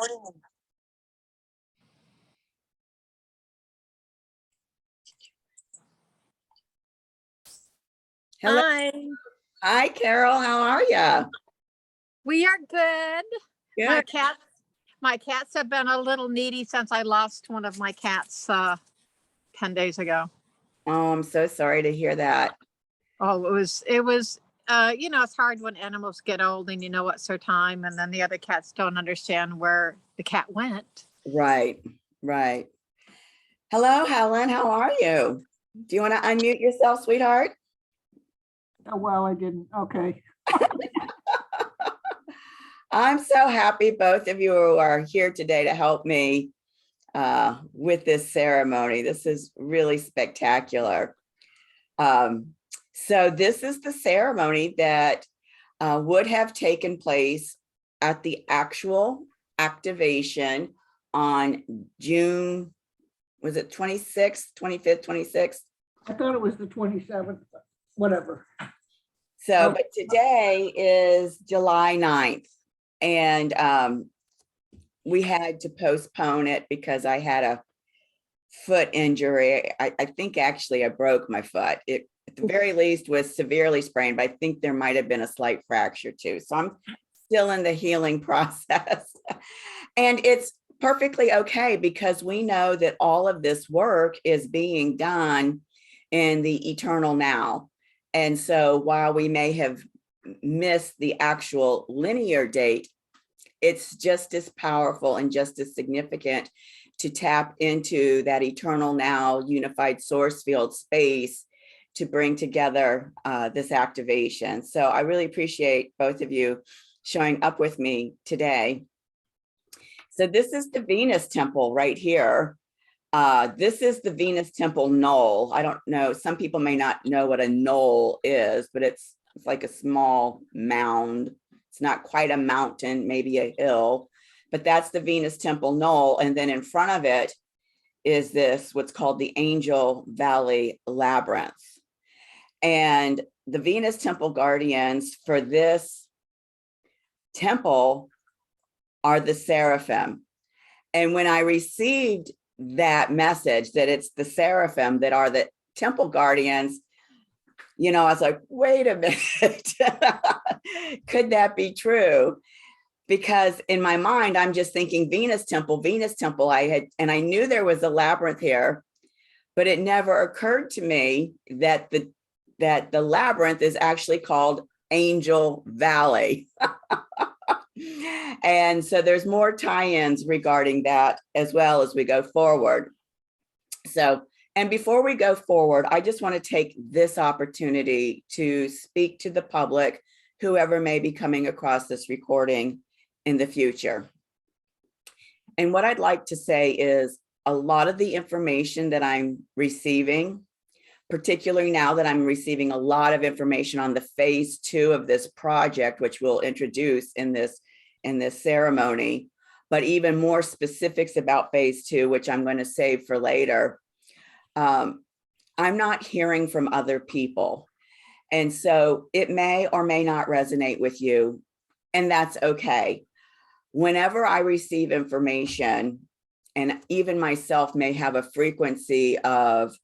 Hello. Hi. Hi, Carol. How are you? We are good. Good. My cats have been a little needy since I lost one of my cats 10 days ago. Oh, I'm so sorry to hear that. Oh, it was, it's hard when animals get old and you know what's their time, and then the other cats don't understand where the cat went. Right, right. Hello, Helen. How are you? Do you want to unmute yourself, sweetheart? Oh, well, I didn't. Okay. I'm so happy both of you are here today to help me with this ceremony. This is really spectacular. So this is the ceremony that would have taken place at the actual activation on June, was it 26th, 25th, 26th? I thought it was the 27th, but whatever. So, but today is July 9th. And we had to postpone it because I had a foot injury. I think actually I broke my foot. It at the very least was severely sprained, but I think there might have been a slight fracture too. So I'm still in the healing process. And it's perfectly okay because we know that all of this work is being done in the eternal now. And so while we may have missed the actual linear date, it's just as powerful and just as significant to tap into that eternal now unified source field space to bring together this activation. So I really appreciate both of you showing up with me today. So this is the Venus temple right here. This is the Venus temple Knoll. I don't know, some people may not know what a knoll is, but it's like a small mound. It's not quite a mountain, maybe a hill, but that's the Venus temple Knoll. And then in front of it is this, what's called the Angel Valley Labyrinth. And the Venus temple guardians for this temple are the seraphim. And when I received that message that it's the seraphim that are the temple guardians, you know, I was like, wait a minute, could that be true? Because in my mind, I'm just thinking Venus temple. And I knew there was a labyrinth here, but it never occurred to me that the labyrinth is actually called Angel Valley. And so there's more tie-ins regarding that as well as we go forward. So, and before we go forward, I just want to take this opportunity to speak to the public, whoever may be coming across this recording in the future. And what I'd like to say is a lot of the information that I'm receiving, particularly now that I'm receiving a lot of information on the phase 2 of this project, which we'll introduce in this ceremony, but even more specifics about phase 2, which I'm going to save for later. I'm not hearing from other people. And so it may or may not resonate with you, and that's okay. Whenever I receive information, and even myself may have a frequency of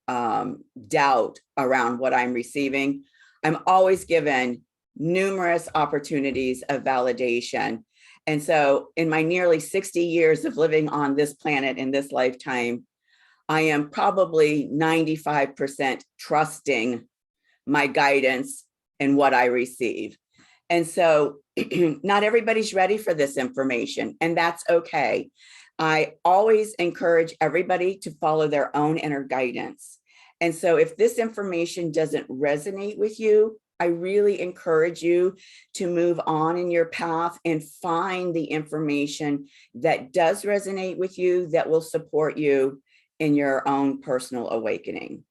doubt around what I'm receiving, I'm always given numerous opportunities of validation. And so in my nearly 60 years of living on this planet in this lifetime, I am probably 95% trusting my guidance and what I receive. And so not everybody's ready for this information, and that's okay. I always encourage everybody to follow their own inner guidance. And so if this information doesn't resonate with you, I really encourage you to move on in your path and find the information that does resonate with you, that will support you in your own personal awakening.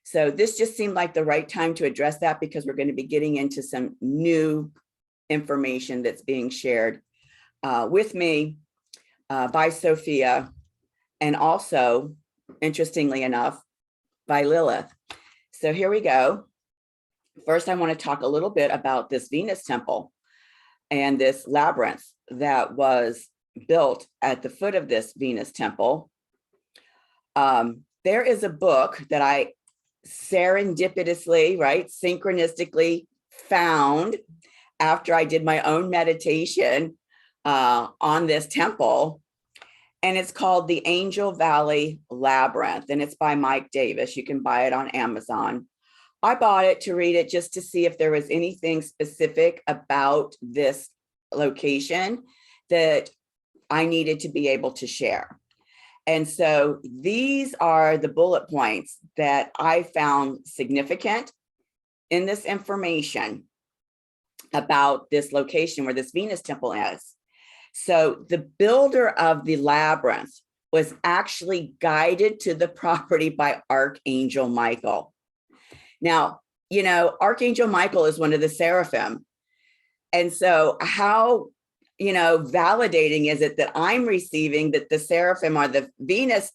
So this just seemed like the right time to address that, because we're going to be getting into some new information that's being shared with me by Sophia, and also, interestingly enough, by Lilith. So here we go. First, I want to talk a little bit about this Venus temple and this labyrinth that was built at the foot of this Venus temple, there is a book that I serendipitously, right, synchronistically found after I did my own meditation on this temple. And it's called The Angel Valley Labyrinth, and it's by Mike Davis. You can buy it on Amazon. I bought it to read it just to see if there was anything specific about this location that I needed to be able to share. And so these are the bullet points that I found significant in this information about this location where this Venus temple is. So the builder of the labyrinth was actually guided to the property by Archangel Michael. Now, you know, Archangel Michael is one of the seraphim. And so how, you know, validating is it that I'm receiving that the seraphim are the Venus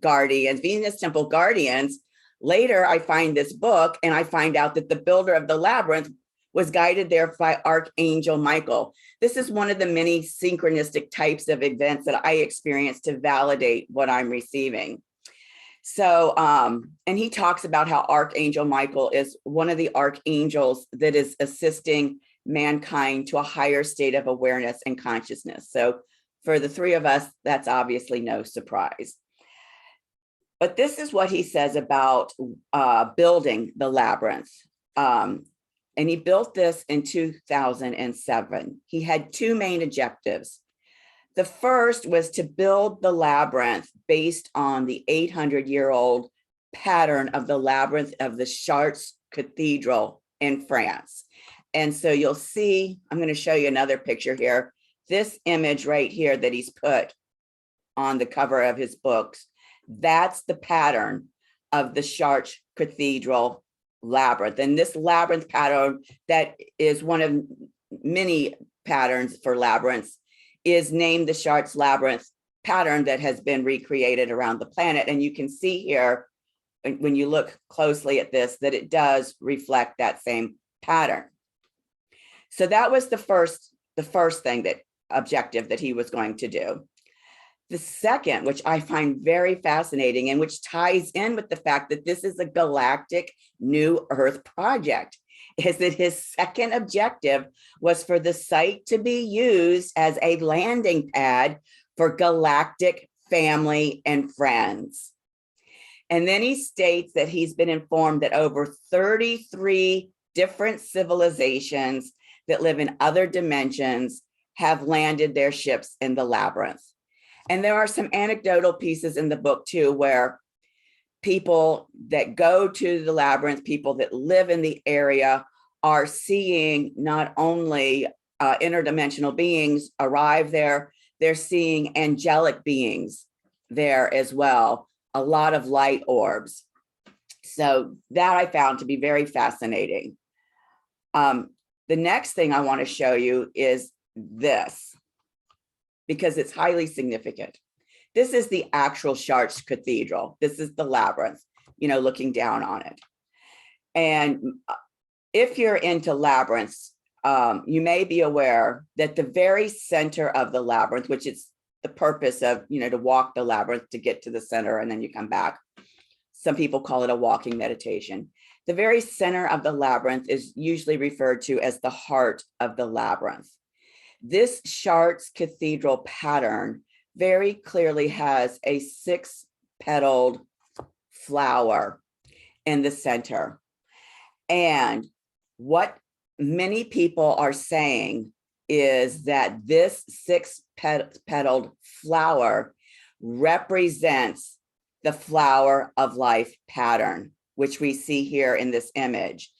guardians, Venus temple guardians? Later, I find this book and I find out that the builder of the labyrinth was guided there by Archangel Michael. This is one of the many synchronistic types of events that I experienced to validate what I'm receiving. So, and he talks about how Archangel Michael is one of the archangels that is assisting mankind to a higher state of awareness and consciousness. So for the three of us, that's obviously no surprise. But this is what he says about building the labyrinth. And he built this in 2007. He had two main objectives. The first was to build the labyrinth based on the 800-year-old pattern of the labyrinth of the Chartres Cathedral in France. And so you'll see, I'm going to show you another picture here. This image right here that he's put on the cover of his books, that's the pattern of the Chartres Cathedral labyrinth. And this labyrinth pattern, that is one of many patterns for labyrinths, is named the Chartres Labyrinth pattern that has been recreated around the planet. And you can see here, when you look closely at this, that it does reflect that same pattern. So that was the first thing, that objective that he was going to do. The second, which I find very fascinating and which ties in with the fact that this is a galactic new Earth project, is that his second objective was for the site to be used as a landing pad for galactic family and friends. And then he states that he's been informed that over 33 different civilizations that live in other dimensions have landed their ships in the labyrinth. And there are some anecdotal pieces in the book too, where people that go to the labyrinth, people that live in the area, are seeing not only interdimensional beings arrive there, they're seeing angelic beings there as well, a lot of light orbs. So that I found to be very fascinating. The next thing I want to show you is this, because it's highly significant. This is the actual Chartres Cathedral. This is the labyrinth, you know, looking down on it. And if you're into labyrinths, you may be aware that the very center of the labyrinth, which is the purpose of, you know, to walk the labyrinth to get to the center and then you come back. Some people call it a walking meditation. The very center of the labyrinth is usually referred to as the heart of the labyrinth. This Chartres Cathedral pattern very clearly has a 6-petaled flower in the center. And what many people are saying is that this 6-petaled flower represents the flower of life pattern, which we see here in this image.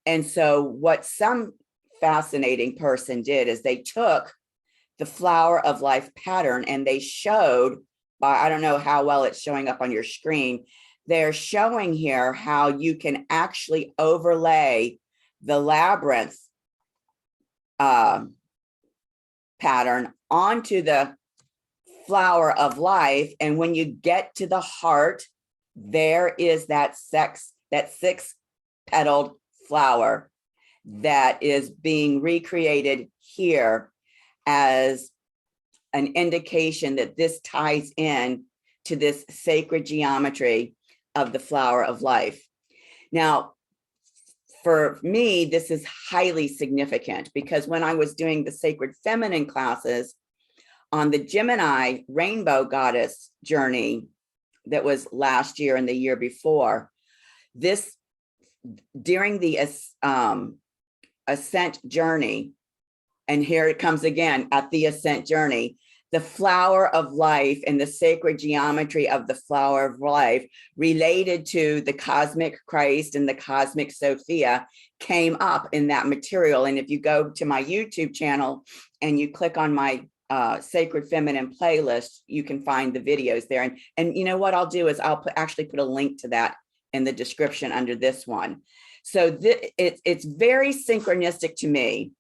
And so what some fascinating person did is they took the flower of life pattern and they showed, by, I don't know how well it's showing up on your screen, they're showing here how you can actually overlay the labyrinth pattern onto the flower of life. And when you get to the heart, there is that 6-petaled flower that is being recreated here as an indication that this ties in to this sacred geometry of the flower of life. Now, for me, this is highly significant because when I was doing the sacred feminine classes on the Gemini rainbow goddess journey that was last year and the year before, this during the ascent journey, and here it comes again at the ascent journey, the flower of life and the sacred geometry of the flower of life related to the cosmic Christ and the cosmic Sophia came up in that material. And if you go to my YouTube channel and you click on my Sacred Feminine playlist, you can find the videos there. And you know what I'll do is I'll actually put a link to that in the description under this one. So it's very synchronistic to me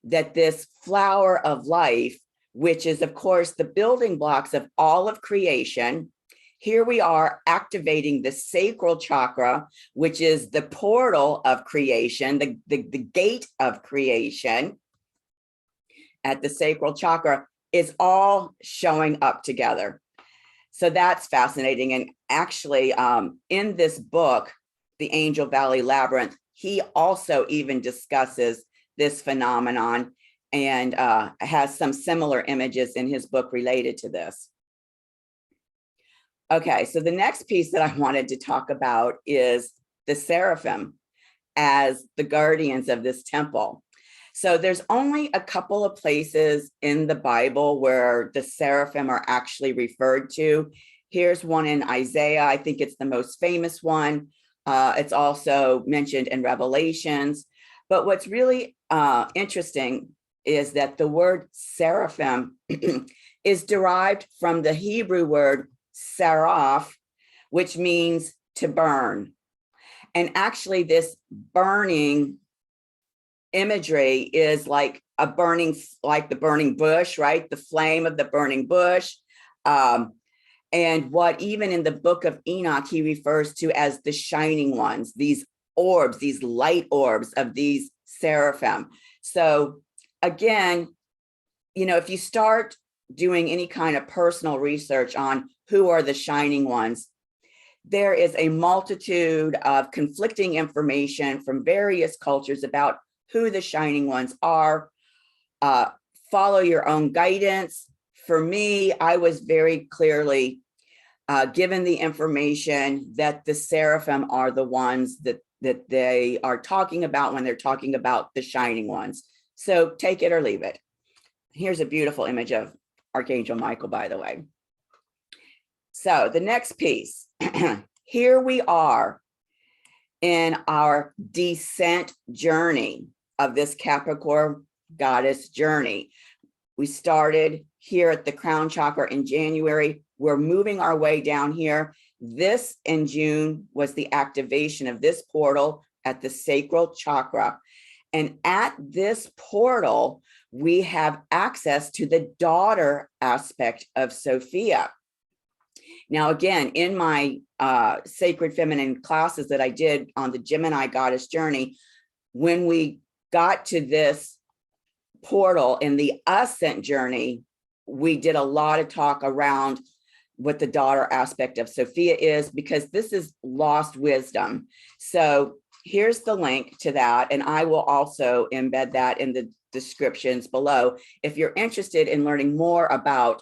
that this flower of life, which is of course the building blocks of all of creation, here we are activating the sacral chakra, which is the portal of creation, the gate of creation at the sacral chakra, is all showing up together. So that's fascinating. And actually in this book, The Angel Valley Labyrinth, he also even discusses this phenomenon and has some similar images in his book related to this. Okay, so the next piece that I wanted to talk about is the seraphim as the guardians of this temple. So there's only a couple of places in the Bible where the seraphim are actually referred to. Here's one in Isaiah. I think it's the most famous one. It's also mentioned in Revelations. But what's really interesting is that the word seraphim is derived from the Hebrew word seraph, which means to burn. And actually this burning imagery is like a burning, like the burning bush, right? The flame of the burning bush. And what even in the book of Enoch, he refers to as the shining ones, these orbs, these light orbs of these seraphim. So again, you know, if you start doing any kind of personal research on who are the shining ones, there is a multitude of conflicting information from various cultures about who the shining ones are. Follow your own guidance. For me, I was very clearly given the information that the seraphim are the ones that they are talking about when they're talking about the shining ones. So take it or leave it. Here's a beautiful image of Archangel Michael, by the way. So the next piece, here we are in our descent journey of this Capricorn goddess journey. We started here at the crown chakra in January. We're moving our way down here. This in June was the activation of this portal at the sacral chakra. And at this portal, we have access to the daughter aspect of Sophia. Now, again, in my sacred feminine classes that I did on the Gemini goddess journey, when we got to this portal in the ascent journey, we did a lot of talk around what the daughter aspect of Sophia is, because this is lost wisdom. So here's the link to that. And I will also embed that in the descriptions below. If you're interested in learning more about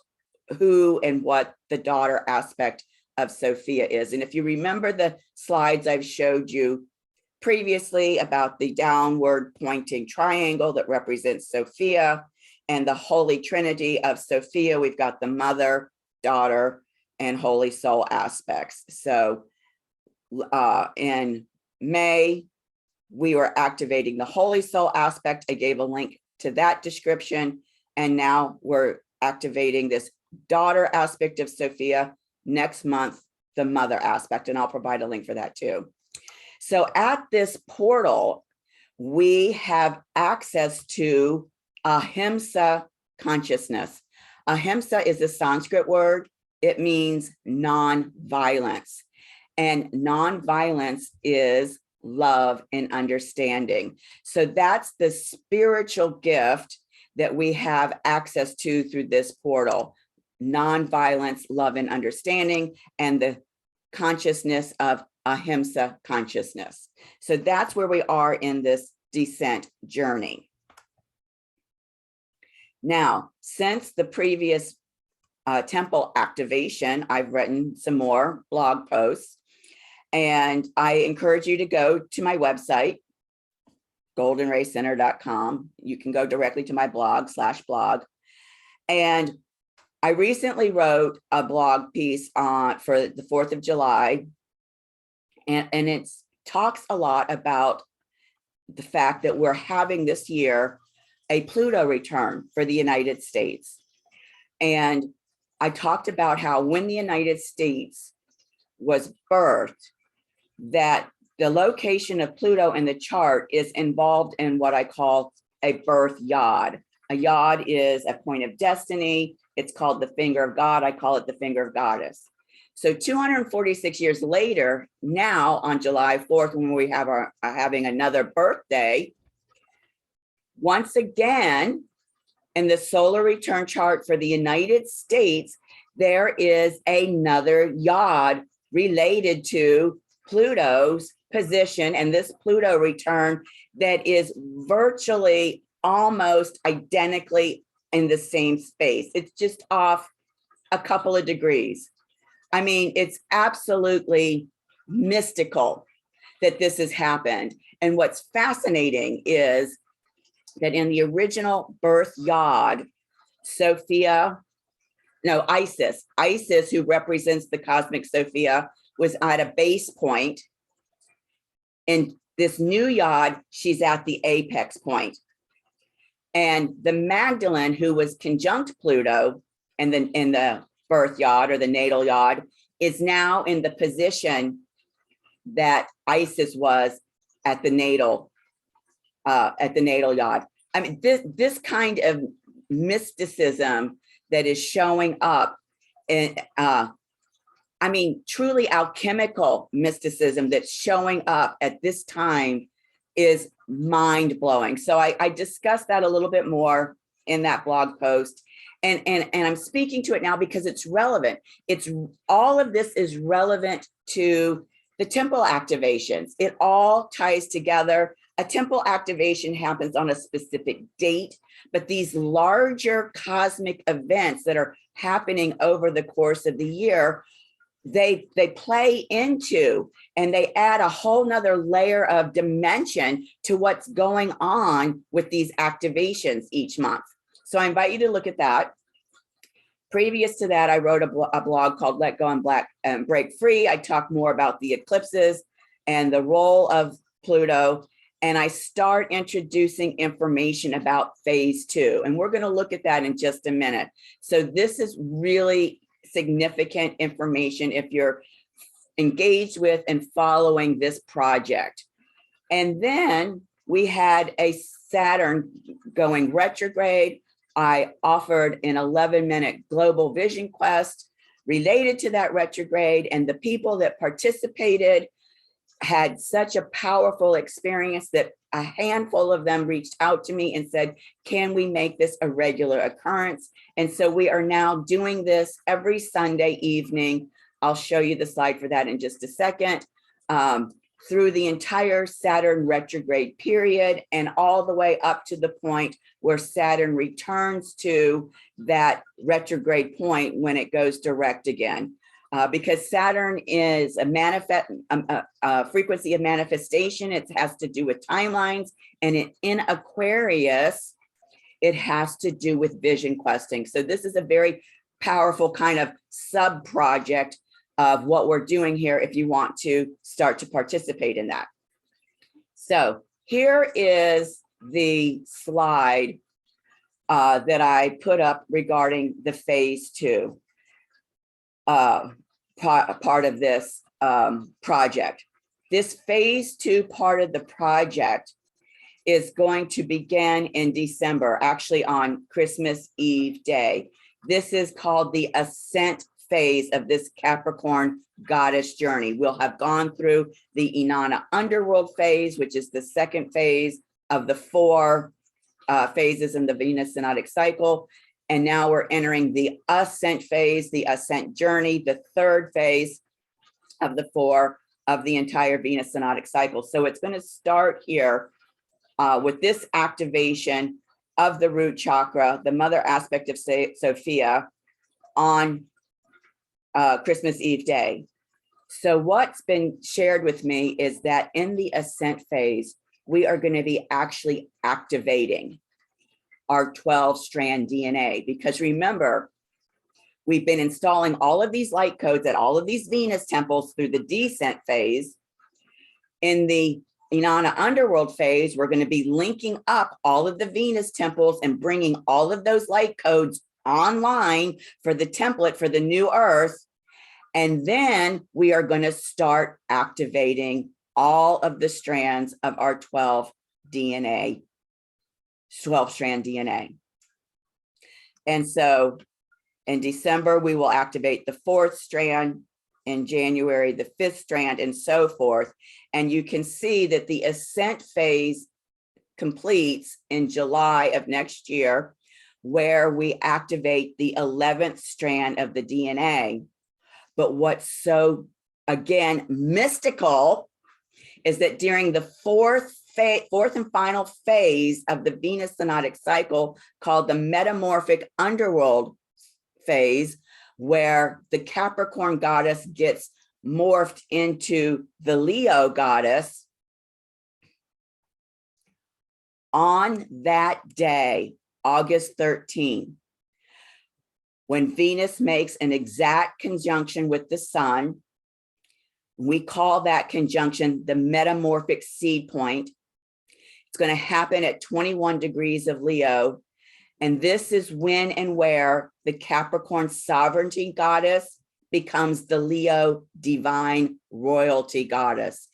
who and what the daughter aspect of Sophia is. And if you remember the slides I've showed you previously about the downward pointing triangle that represents Sophia and the Holy Trinity of Sophia, we've got the mother, daughter, and Holy Soul aspects. So in May, we were activating the Holy Soul aspect. I gave a link to that description. And now we're activating this daughter aspect of Sophia. Next month, the mother aspect, and I'll provide a link for that too. So at this portal, we have access to ahimsa consciousness. Ahimsa is a Sanskrit word. It means non-violence. And non-violence is love and understanding. So that's the spiritual gift that we have access to through this portal: nonviolence, love, and understanding, and the consciousness of ahimsa consciousness. So that's where we are in this descent journey. Now, since the previous temple activation, I've written some more blog posts, and I encourage you to go to my website, goldenraycenter.com. You can go directly to my blog /blog. And I recently wrote a blog piece for the 4th of July, and it talks a lot about the fact that we're having this year a Pluto return for the United States. And I talked about how when the United States was birthed, that the location of Pluto in the chart is involved in what I call a birth yod. A yod is a point of destiny. It's called the finger of God. I call it the finger of goddess. So 246 years later, now on July 4th, when we have having another birthday, once again, in the solar return chart for the United States, there is another yod related to Pluto's position, and this Pluto return that is virtually almost identically in the same space. It's just off a couple of degrees. I mean, it's absolutely mystical that this has happened. And what's fascinating is that in the original birth yod, Isis, who represents the cosmic Sophia, was at a base point. In this new yod, she's at the apex point. And the Magdalene, who was conjunct Pluto in the birth yod or the natal yod, is now in the position that Isis was at the natal yod. I mean, this kind of mysticism that is showing up in, I mean, truly alchemical mysticism that's showing up at this time is mind-blowing. So I discussed that a little bit more in that blog post. And I'm speaking to it now because it's relevant. All of this is relevant to the temple activations. It all ties together. A temple activation happens on a specific date, but these larger cosmic events that are happening over the course of the year, they play into and they add a whole nother layer of dimension to what's going on with these activations each month. So I invite you to look at that. Previous to that, I wrote a blog called Let Go and Break Free. I talk more about the eclipses and the role of Pluto. And I start introducing information about phase 2. And we're going to look at that in just a minute. So this is really significant information if you're engaged with and following this project. And then we had a Saturn going retrograde. I offered an 11-minute global vision quest related to that retrograde, and the people that participated had such a powerful experience that a handful of them reached out to me and said, can we make this a regular occurrence? And so we are now doing this every Sunday evening. I'll show you the slide for that in just a second. Through the entire Saturn retrograde period and all the way up to the point where Saturn returns to that retrograde point when it goes direct again. Because Saturn is a frequency of manifestation. It has to do with timelines. And in Aquarius, it has to do with vision questing. So this is a very powerful kind of sub-project of what we're doing here if you want to start to participate in that. So here is the slide that I put up regarding the phase 2 part of this project. This phase 2 part of the project is going to begin in December, actually on Christmas Eve day. This is called the ascent phase of this Capricorn goddess journey. We'll have gone through the Inanna underworld phase, which is the second phase of the 4 phases in the Venus synodic cycle. And now we're entering the ascent phase, the ascent journey, the third phase of the 4 of the entire Venus synodic cycle. So it's going to start here with this activation of the root chakra, the mother aspect of Sophia, on Christmas Eve day. So what's been shared with me is that in the ascent phase, we are going to be actually activating our 12-strand DNA. Because remember, we've been installing all of these light codes at all of these Venus temples through the descent phase. In the Inanna underworld phase, we're going to be linking up all of the Venus temples and bringing all of those light codes online for the template for the new earth. And then we are going to start activating all of the strands of our 12-strand DNA. And so in December, we will activate the 4th strand, in January, the 5th strand, and so forth. And you can see that the ascent phase completes in July of next year, where we activate the 11th strand of the DNA. But what's so, again, mystical is that during the fourth and final phase of the Venus synodic cycle, called the metamorphic underworld phase, where the Capricorn goddess gets morphed into the Leo goddess, on that day, August 13, when Venus makes an exact conjunction with the sun, we call that conjunction the metamorphic seed point. It's going to happen at 21 degrees of Leo. And this is when and where the Capricorn sovereignty goddess becomes the Leo divine royalty goddess.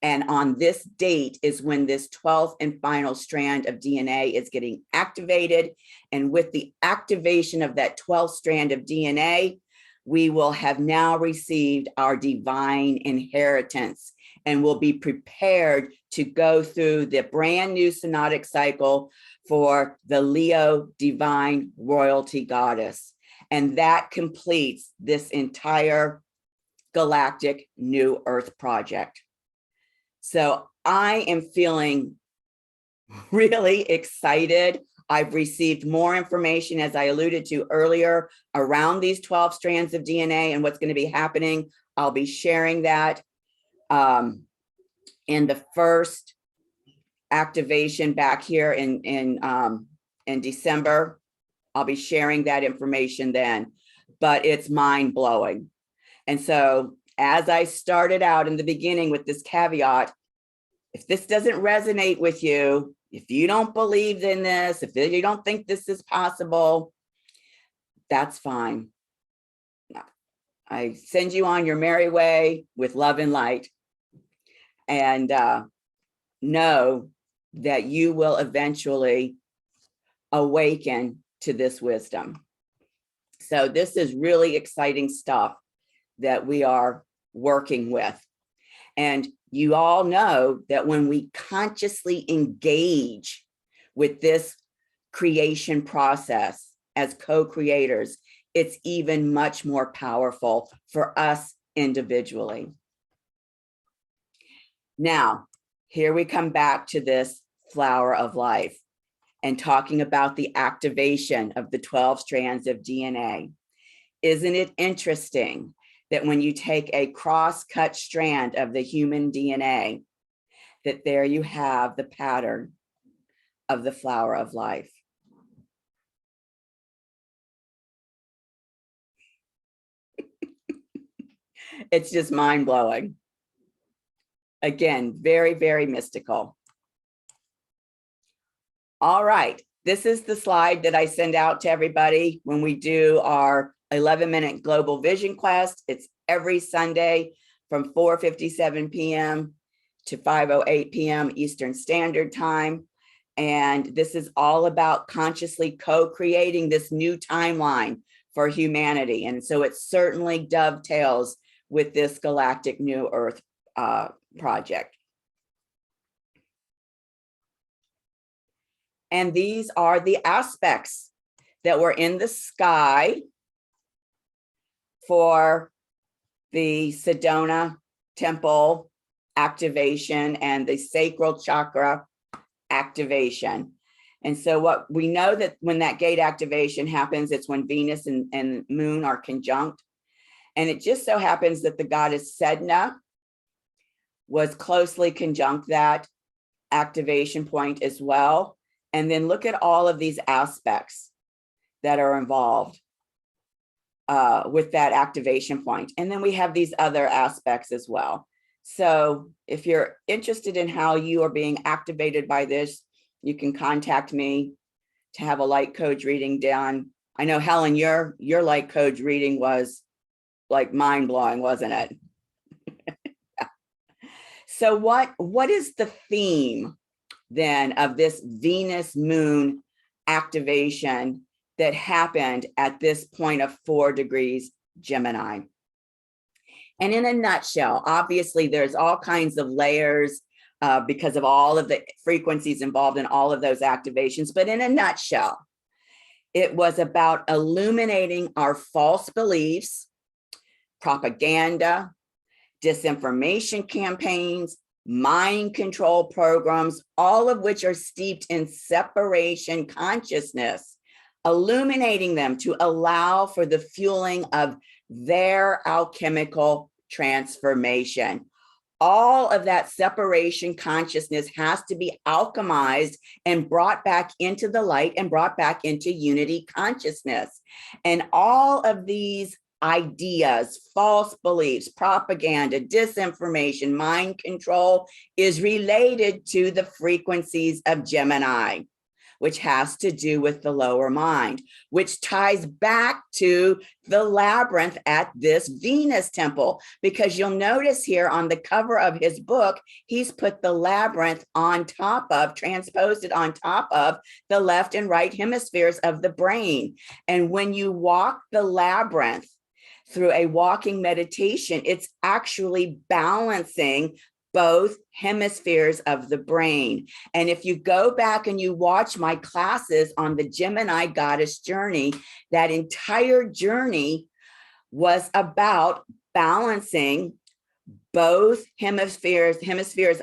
And on this date is when this 12th and final strand of DNA is getting activated. And with the activation of that 12th strand of DNA, we will have now received our divine inheritance and will be prepared to go through the brand new synodic cycle for the Leo divine royalty goddess. And that completes this entire galactic new earth project. So I am feeling really excited. I've received more information, as I alluded to earlier, around these 12 strands of DNA and what's going to be happening. I'll be sharing that in the first activation back here in December. I'll be sharing that information then, but it's mind-blowing. And so as I started out in the beginning with this caveat, if this doesn't resonate with you, if you don't believe in this, if you don't think this is possible, that's fine. I send you on your merry way with love and light, and know that you will eventually awaken to this wisdom. So this is really exciting stuff that we are working with. And you all know that when we consciously engage with this creation process as co-creators, it's even much more powerful for us individually. Now, here we come back to this flower of life and talking about the activation of the 12 strands of DNA. Isn't it interesting that when you take a cross-cut strand of the human DNA, that there you have the pattern of the flower of life? It's just mind-blowing. Again, very, very mystical. All right, this is the slide that I send out to everybody when we do our 11-minute global vision quest. It's every Sunday from 4:57 p.m. to 5:08 p.m. Eastern Standard Time. And this is all about consciously co-creating this new timeline for humanity. And so it certainly dovetails with this galactic new earth project. And these are the aspects that were in the sky for the Sedona temple activation and the sacral chakra activation. And so what we know that when that gate activation happens, it's when Venus and moon are conjunct. And it just so happens that the goddess Sedna was closely conjunct that activation point as well. And then look at all of these aspects that are involved with that activation point. And then we have these other aspects as well. So if you're interested in how you are being activated by this, you can contact me to have a light code reading done. I know, Helen, your light code reading was like mind-blowing, wasn't it? So what is the theme then of this Venus moon activation that happened at this point of 4 degrees Gemini? And in a nutshell, obviously there's all kinds of layers because of all of the frequencies involved in all of those activations. But in a nutshell, it was about illuminating our false beliefs, propaganda, disinformation campaigns, mind control programs, all of which are steeped in separation consciousness, illuminating them to allow for the fueling of their alchemical transformation. All of that separation consciousness has to be alchemized and brought back into the light and brought back into unity consciousness. And all of these ideas, false beliefs, propaganda, disinformation, mind control is related to the frequencies of Gemini, which has to do with the lower mind, which ties back to the labyrinth at this Venus temple, because you'll notice here on the cover of his book, he's put the labyrinth on top of, transposed it on top of the left and right hemispheres of the brain. And when you walk the labyrinth through a walking meditation, it's actually balancing both hemispheres of the brain. And if you go back and you watch my classes on the Gemini goddess journey, that entire journey was about balancing both hemispheres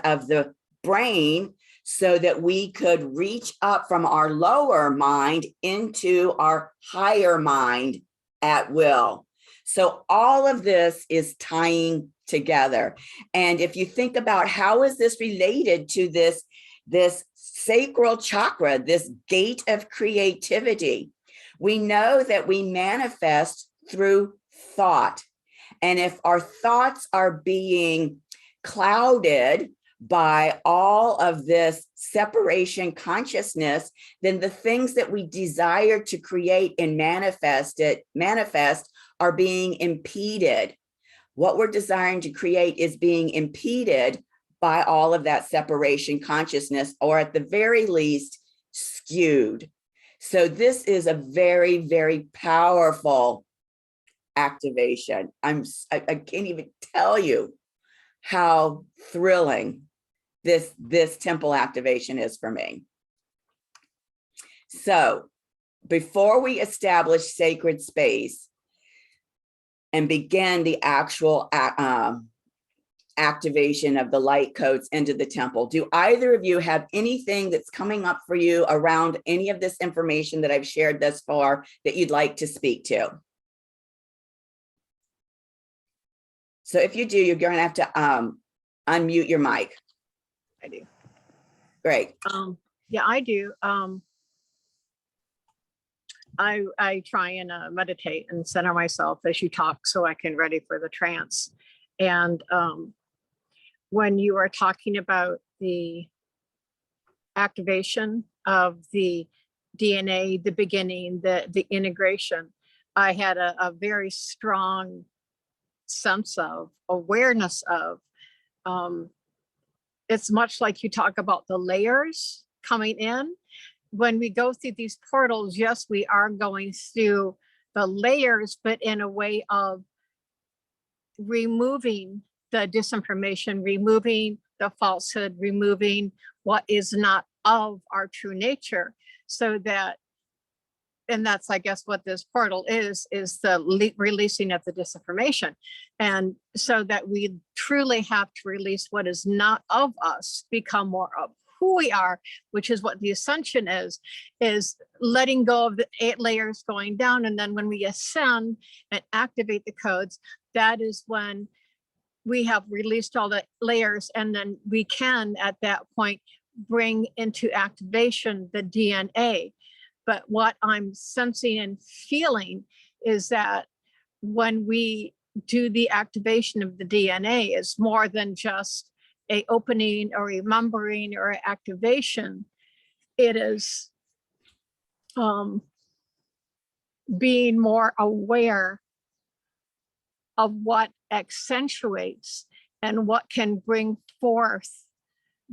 of the brain so that we could reach up from our lower mind into our higher mind at will. So all of this is tying together. And if you think about how is this related to this sacral chakra, this gate of creativity, we know that we manifest through thought. And if our thoughts are being clouded by all of this separation consciousness, then the things that we desire to create and manifest are being impeded. What we're desiring to create is being impeded by all of that separation consciousness, or at the very least, skewed. So this is a very, very powerful activation. I can't even tell you how thrilling this temple activation is for me. So before we establish sacred space and begin the actual activation of the light codes into the temple, do either of you have anything that's coming up for you around any of this information that I've shared thus far that you'd like to speak to? So if you do, you're going to have to unmute your mic. I do. Great. Yeah, I do. I try and meditate and center myself as you talk so I can ready for the trance. And when you are talking about the activation of the DNA, the beginning, the integration, I had a very strong sense of awareness of, it's much like you talk about the layers coming in. When we go through these portals, yes, we are going through the layers, but in a way of removing the disinformation, removing the falsehood, removing what is not of our true nature, so that, and that's, I guess, what this portal is the releasing of the disinformation. And so that we truly have to release what is not of us, become more of who we are, which is what the ascension is letting go of the 8 layers, going down. And then when we ascend and activate the codes, that is when we have released all the layers. And then we can, at that point, bring into activation the DNA. But what I'm sensing and feeling is that when we do the activation of the DNA, is more than just a opening or remembering or activation. It is being more aware of what accentuates and what can bring forth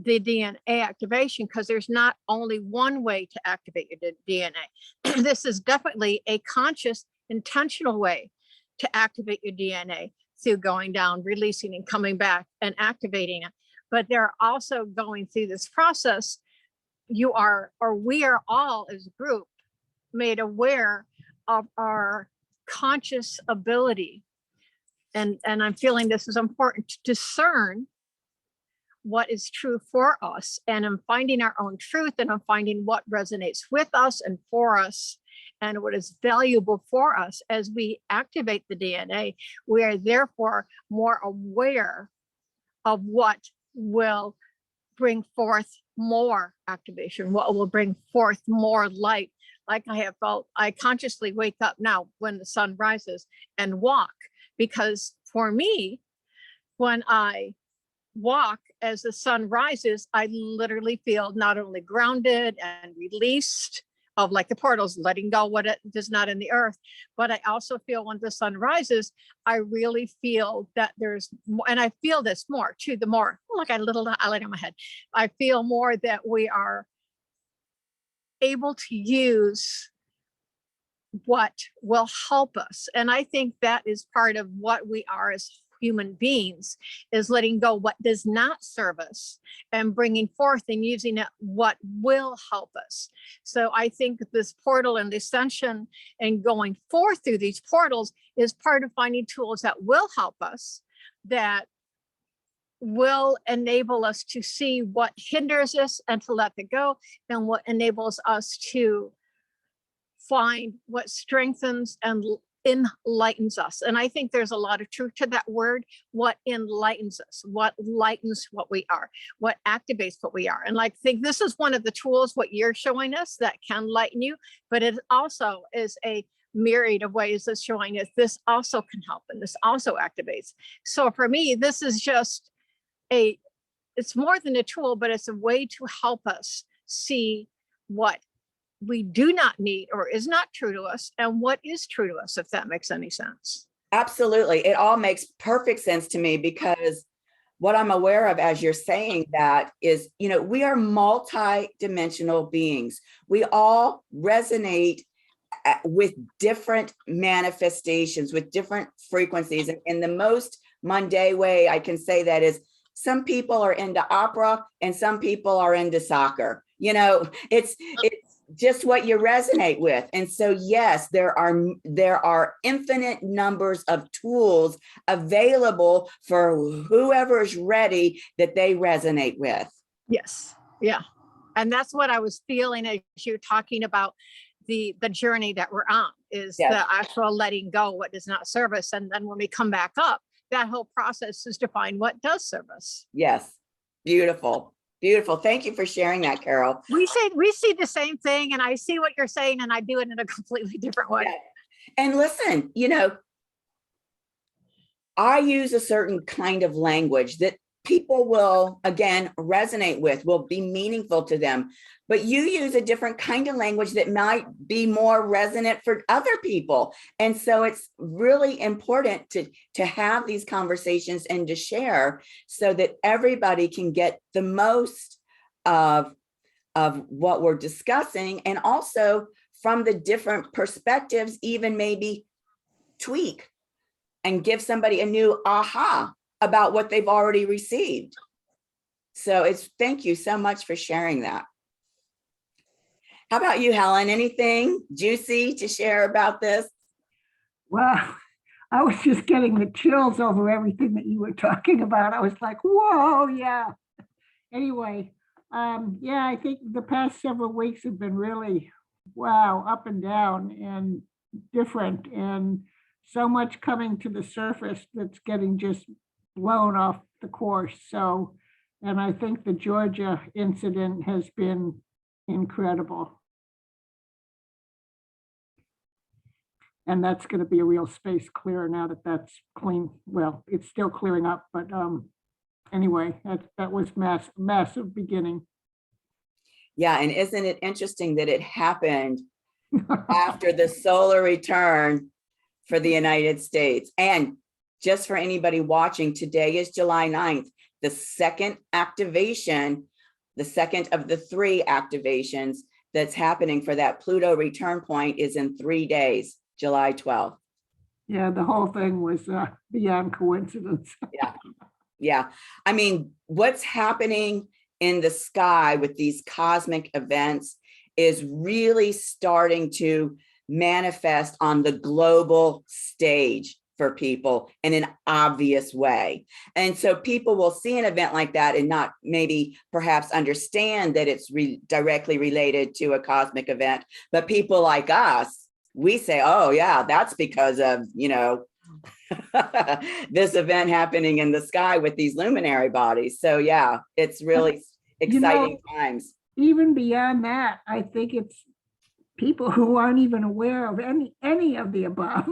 the DNA activation, because there's not only one way to activate your DNA. This is definitely a conscious, intentional way to activate your DNA, through going down, releasing and coming back and activating it. But they're also going through this process. You are, or we are all as a group, made aware of our conscious ability. And I'm feeling this is important to discern what is true for us, and I'm finding our own truth, and I'm finding what resonates with us and for us, and what is valuable for us. As we activate the DNA, we are therefore more aware of what will bring forth more activation, what will bring forth more light. Like I have felt, I consciously wake up now when the sun rises and walk, because for me, when I walk as the sun rises, I literally feel not only grounded and released of, like the portals, letting go what it is not in the earth, but I also feel when the sun rises, I really feel that there's more, and I feel this more too, the more, look, I got a little highlight on my head. I feel more that we are able to use what will help us. And I think that is part of what we are as human beings, is letting go what does not serve us and bringing forth and using it what will help us. So I think this portal and the ascension and going forth through these portals is part of finding tools that will help us, that will enable us to see what hinders us and to let it go, and what enables us to find what strengthens and enlightens us. And I think there's a lot of truth to that word, what enlightens us, what lightens what we are, what activates what we are. And like, think this is one of the tools, what you're showing us, that can lighten you, but it also is a myriad of ways that's showing us this also can help, and this also activates. So for me, this is just it's more than a tool, but it's a way to help us see what we do not need or is not true to us, and what is true to us, if that makes any sense. Absolutely. It all makes perfect sense to me, because what I'm aware of as you're saying that is, we are multi-dimensional beings. We all resonate with different manifestations, with different frequencies. And in the most mundane way I can say that is, some people are into opera and some people are into soccer. It's just what you resonate with. And so, yes, there are infinite numbers of tools available for whoever's ready that they resonate with. Yes. Yeah. And that's what I was feeling as you're talking about the journey that we're on, is Yes. the actual letting go what does not serve us. And then when we come back up, that whole process is to find what does serve us. Yes. Beautiful. Beautiful. Thank you for sharing that, Carol. We see the same thing, and I see what you're saying, and I do it in a completely different way. Yeah. And listen, I use a certain kind of language that people will, again, resonate with, will be meaningful to them. But you use a different kind of language that might be more resonant for other people. And so it's really important to have these conversations and to share, so that everybody can get the most of what we're discussing, and also from the different perspectives, even maybe tweak and give somebody a new aha about what they've already received. So thank you so much for sharing that. How about you, Helen? Anything juicy to share about this? Well, I was just getting the chills over everything that you were talking about. I was like, whoa, yeah. Anyway, yeah, I think the past several weeks have been really, wow, up and down and different, and so much coming to the surface that's getting just blown off the course. So, and I think the Georgia incident has been incredible. And that's going to be a real space clear now that that's clean. Well, it's still clearing up, but anyway, that was massive beginning. Yeah, and isn't it interesting that it happened after the solar return for the United States? And just for anybody watching, today is July 9th, the second activation, the second of the 3 activations that's happening for that Pluto return point is in 3 days. July 12th. Yeah, the whole thing was beyond coincidence. Yeah. I mean, what's happening in the sky with these cosmic events is really starting to manifest on the global stage for people in an obvious way. And so people will see an event like that and not maybe perhaps understand that it's directly related to a cosmic event, but people like us, we say, oh yeah, that's because of, you know, this event happening in the sky with these luminary bodies. So yeah, it's really exciting times. Even beyond that, I think it's people who aren't even aware of any of the above.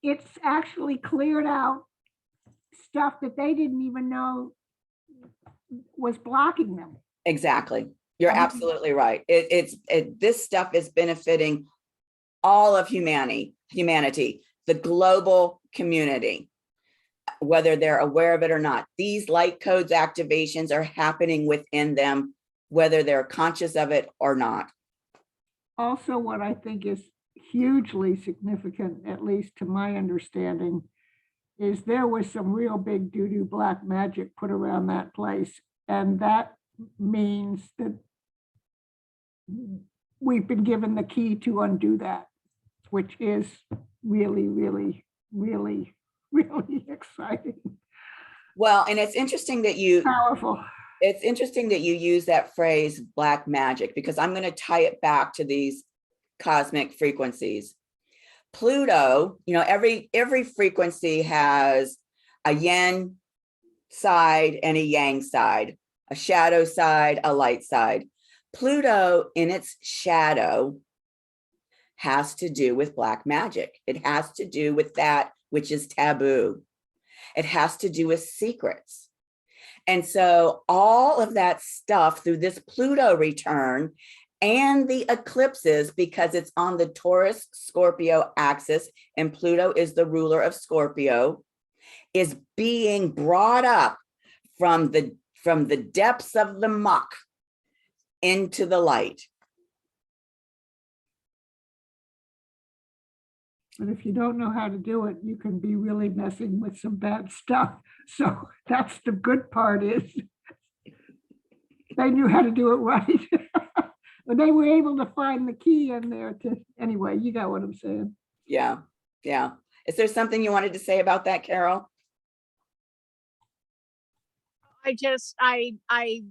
It's actually cleared out stuff that they didn't even know was blocking them. Exactly. You're absolutely right. This stuff is benefiting all of humanity, the global community, whether they're aware of it or not. These light codes activations are happening within them, whether they're conscious of it or not. Also, what I think is hugely significant, at least to my understanding, is there was some real big doo-doo black magic put around that place. And that means that we've been given the key to undo that, which is really, really, really, really exciting. Well, and it's interesting that Powerful. It's interesting that you use that phrase black magic, because I'm going to tie it back to these cosmic frequencies. Pluto, you know, every frequency has a yin side and a yang side, a shadow side, a light side. Pluto in its shadow has to do with black magic. It has to do with that which is taboo. It has to do with secrets. And so all of that stuff through this Pluto return and the eclipses, because it's on the Taurus Scorpio axis and Pluto is the ruler of Scorpio, is being brought up from the depths of the muck into the light. But if you don't know how to do it, you can be really messing with some bad stuff. So that's the good part, is they knew how to do it right. But they were able to find the key in there to, anyway, you got what I'm saying. Yeah, yeah. Is there something you wanted to say about that, Carol? I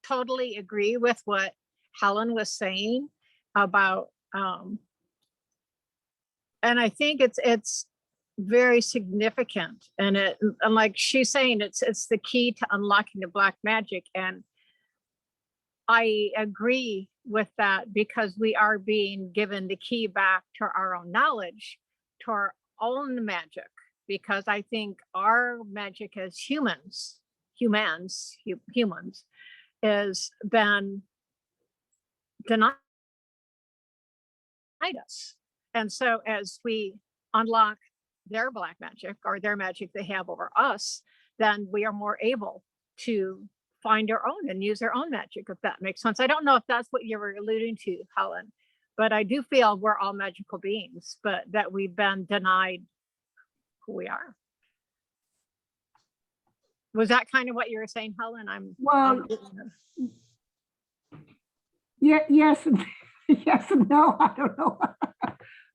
totally agree with what Helen was saying about, and I think it's very significant, and like she's saying, it's the key to unlocking the black magic. And I agree with that, because we are being given the key back to our own knowledge, to our own magic, because I think our magic as humans is been denied us. And so as we unlock their black magic, or their magic they have over us, then we are more able to find our own and use our own magic, if that makes sense. I don't know if that's what you were alluding to, Helen, but I do feel we're all magical beings, but that we've been denied who we are. Was that kind of what you were saying, Helen? Well, Yeah, yes, and yes and no. I don't know.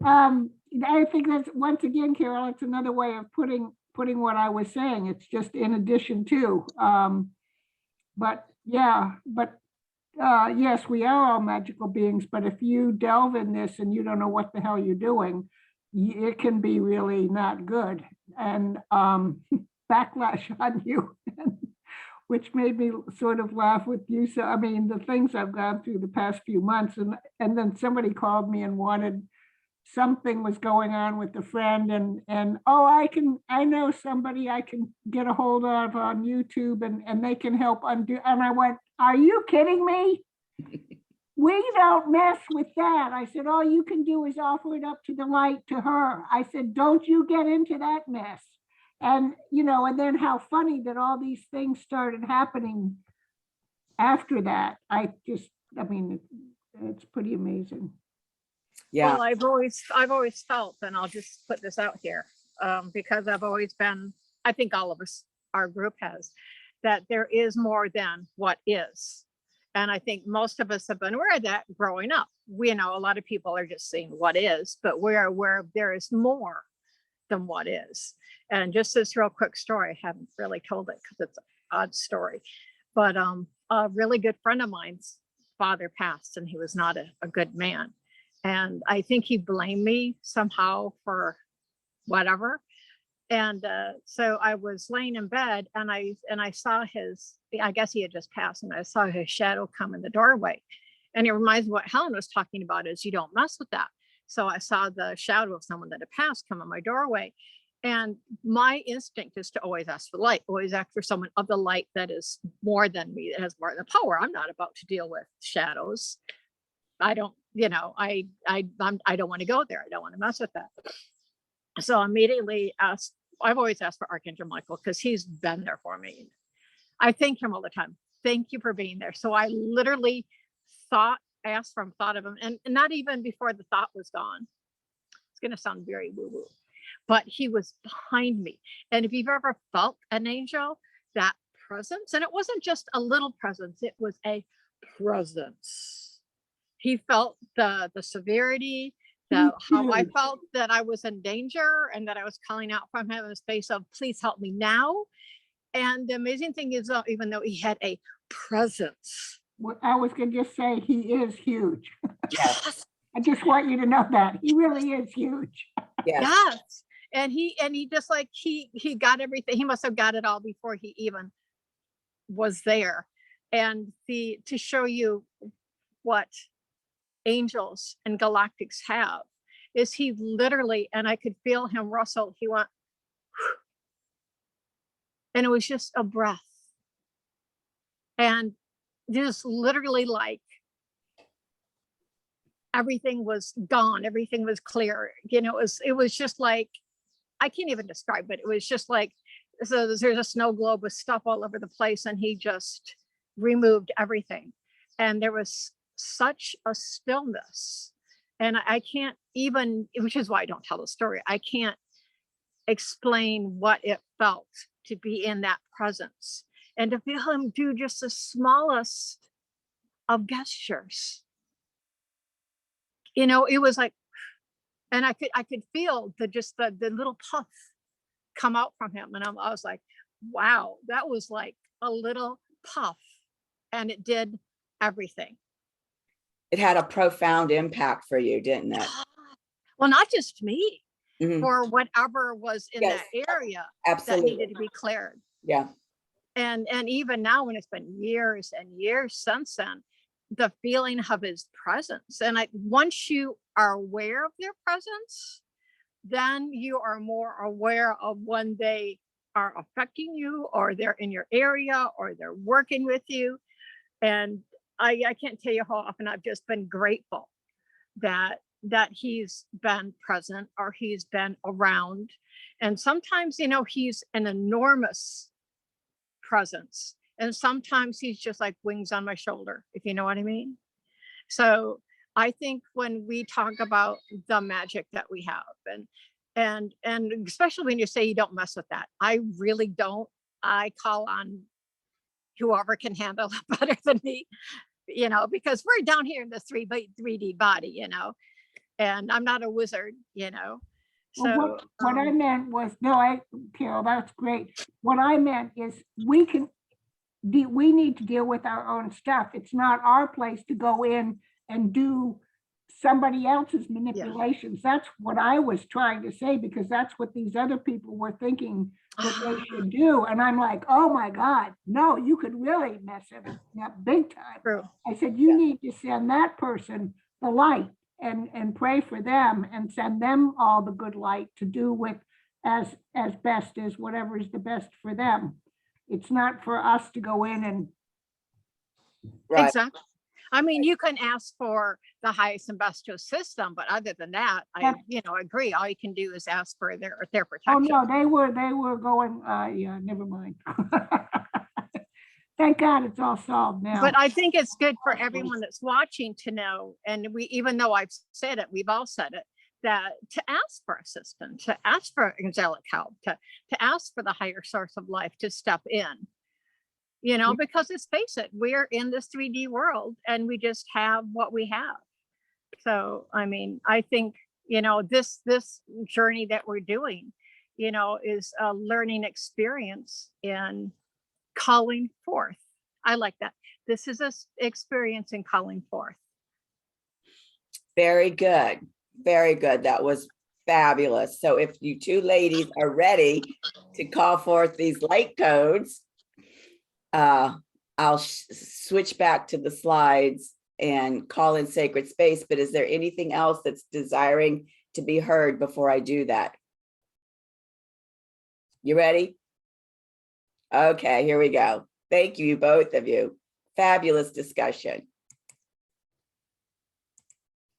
I think that's, once again, Carol, it's another way of putting what I was saying. It's just in addition to. But yeah, but yes, we are all magical beings. But if you delve in this and you don't know what the hell you're doing, it can be really not good, and backlash on you. Which made me sort of laugh with you. So, I mean, the things I've gone through the past few months, and then somebody called me and wanted, something was going on with a friend, and oh, I know somebody I can get a hold of on YouTube, and they can help undo. And I went, are you kidding me? We don't mess with that. I said, all you can do is offer it up to the light, to her. I said, don't you get into that mess. And, and then how funny that all these things started happening after that. I mean, it's pretty amazing. Yeah. Well, I've always felt, and I'll just put this out here, because I've always been, I think all of us, our group has, that there is more than what is. And I think most of us have been aware of that growing up. We know a lot of people are just seeing what is, but we're aware there is more than what is. And just this real quick story, I haven't really told it because it's an odd story, but a really good friend of mine's father passed, and he was not a good man. And I think he blamed me somehow for whatever. And so I was laying in bed, and I saw I guess he had just passed, and I saw his shadow come in the doorway. And it reminds me what Helen was talking about, is you don't mess with that. So I saw the shadow of someone that had passed come in my doorway. And my instinct is to always ask for light, always ask for someone of the light that is more than me, that has more than power. I'm not about to deal with shadows. I don't, I don't want to go there. I don't want to mess with that. So immediately asked, I've always asked for Archangel Michael, because he's been there for me. I thank him all the time. Thank you for being there. So I literally thought of him, and not even before the thought was gone. It's going to sound very woo-woo, but he was behind me. And if you've ever felt an angel, that presence, and it wasn't just a little presence, it was a presence. He felt the severity, how I felt that I was in danger, and that I was calling out from him in a space of, please help me now. And the amazing thing is, even though he had a presence, I was going to just say, he is huge. Yes. I just want you to know that he really is huge. Yes. Yes. And he just like, he got everything. He must have got it all before he even was there. And to show you what angels and galactics have, is he literally, and I could feel him rustle, he went, and it was just a breath. And just literally, like, everything was gone, everything was clear. It was just like, I can't even describe it. It was just like, so there's a snow globe with stuff all over the place, and he just removed everything. And there was such a stillness. And I can't even, which is why I don't tell the story, I can't explain what it felt to be in that presence, and to feel him do just the smallest of gestures. It was like, and I could feel the little puff come out from him. And I was like, wow, that was like a little puff, and it did everything. It had a profound impact for you, didn't it? Well, not just me, Mhm. for whatever was in Yes, that area absolutely. that needed to be cleared. Yeah. And even now, when it's been years and years since then, the feeling of his presence, and once you are aware of their presence, then you are more aware of when they are affecting you, or they're in your area, or they're working with you. And I can't tell you how often I've just been grateful that he's been present, or he's been around. And sometimes, he's an enormous presence, and sometimes he's just like wings on my shoulder, if you know what I mean. So I think when we talk about the magic that we have, and especially when you say you don't mess with that, I really don't. I call on whoever can handle it better than me. you know, because we're down here in the 3D body, you know, and I'm not a wizard, you know. Well, So what I meant was, no, Carol, that's great. What I meant is we need to deal with our own stuff. It's not our place to go in and do somebody else's manipulations. That's what I was trying to say, because that's what these other people were thinking that they should do. And I'm like, oh my God, no, you could really mess everything up big time. true. I said, you need to send that person the light and pray for them and send them all the good light to do with as best as whatever is the best for them. It's not for us to go in and. Right. Exactly. I mean, you can ask for the highest and best system, but other than that, I, you know, agree. All you can do is ask for their Oh, protection. no, they were going, yeah, never mind. Thank God it's all solved now. But I think it's good for everyone that's watching to know, and we, even though I've said it, we've all said it, that to ask for assistance, to ask for angelic help, to ask for the higher source of life to step in, you know, because let's face it, we're in this 3D world and we just have what we have. So, I mean, I think, you know, this journey that we're doing, you know, is a learning experience in calling forth. I like that. This is an experience in calling forth. Very good. Very good. That was fabulous. So if you two ladies are ready to call forth these light codes, I'll switch back to the slides and call in sacred space. But is there anything else that's desiring to be heard before I do that? You ready? Okay, here we go. Thank you, both of you. Fabulous discussion.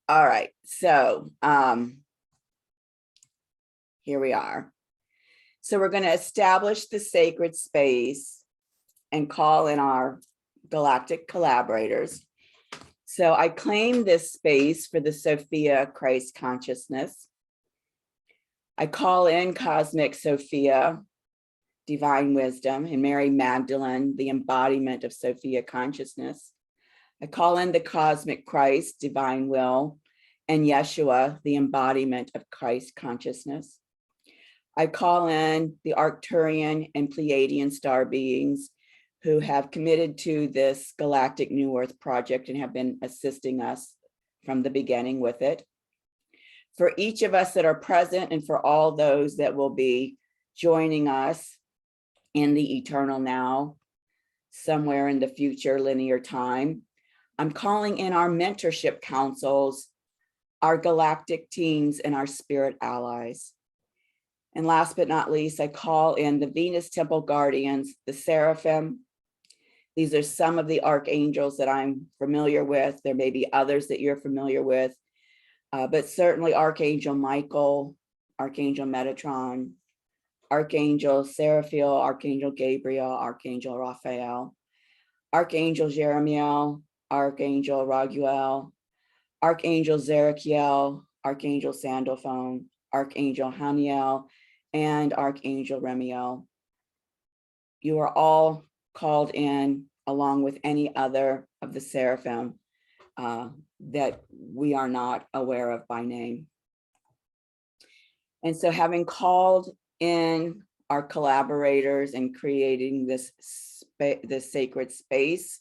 All right, so here we are. So we're going to establish the sacred space and call in our galactic collaborators. So I claim this space for the Sophia Christ consciousness. I call in cosmic Sophia, divine wisdom, and Mary Magdalene, the embodiment of Sophia consciousness. I call in the cosmic Christ, divine will, and Yeshua, the embodiment of Christ consciousness. I call in the Arcturian and Pleiadian star beings who have committed to this galactic New Earth project and have been assisting us from the beginning with it. For each of us that are present and for all those that will be joining us in the eternal now, somewhere in the future linear time, I'm calling in our mentorship councils, our galactic teams, and our spirit allies. And last but not least, I call in the Venus Temple Guardians, the Seraphim. These are some of the archangels that I'm familiar with. There may be others that you're familiar with, but certainly Archangel Michael, Archangel Metatron, Archangel Seraphiel, Archangel Gabriel, Archangel Raphael, Archangel Jeremiel, Archangel Raguel, Archangel Zerachiel, Archangel Sandalphon, Archangel Haniel, and Archangel Remiel. You are all called in along with any other of the seraphim that we are not aware of by name. And so having called in our collaborators and creating this sacred space,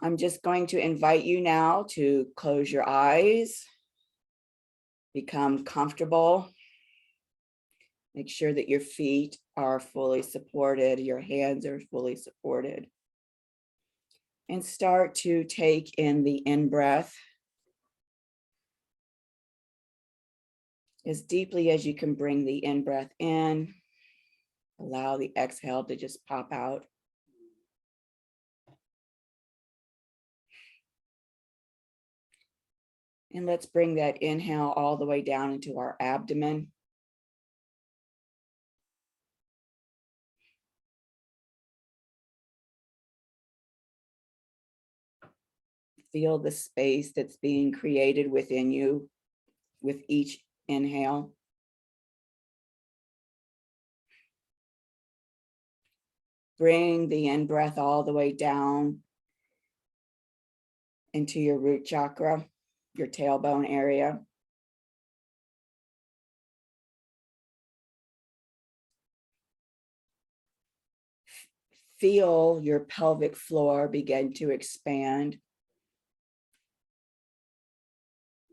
I'm just going to invite you now to close your eyes, become comfortable, make sure that your feet are fully supported, your hands are fully supported, and start to take in the in-breath as deeply as you can. Bring the in-breath in, allow the exhale to just pop out. And let's bring that inhale all the way down into our abdomen. Feel the space that's being created within you with each inhale. Bring the in-breath all the way down into your root chakra, your tailbone area. Feel your pelvic floor begin to expand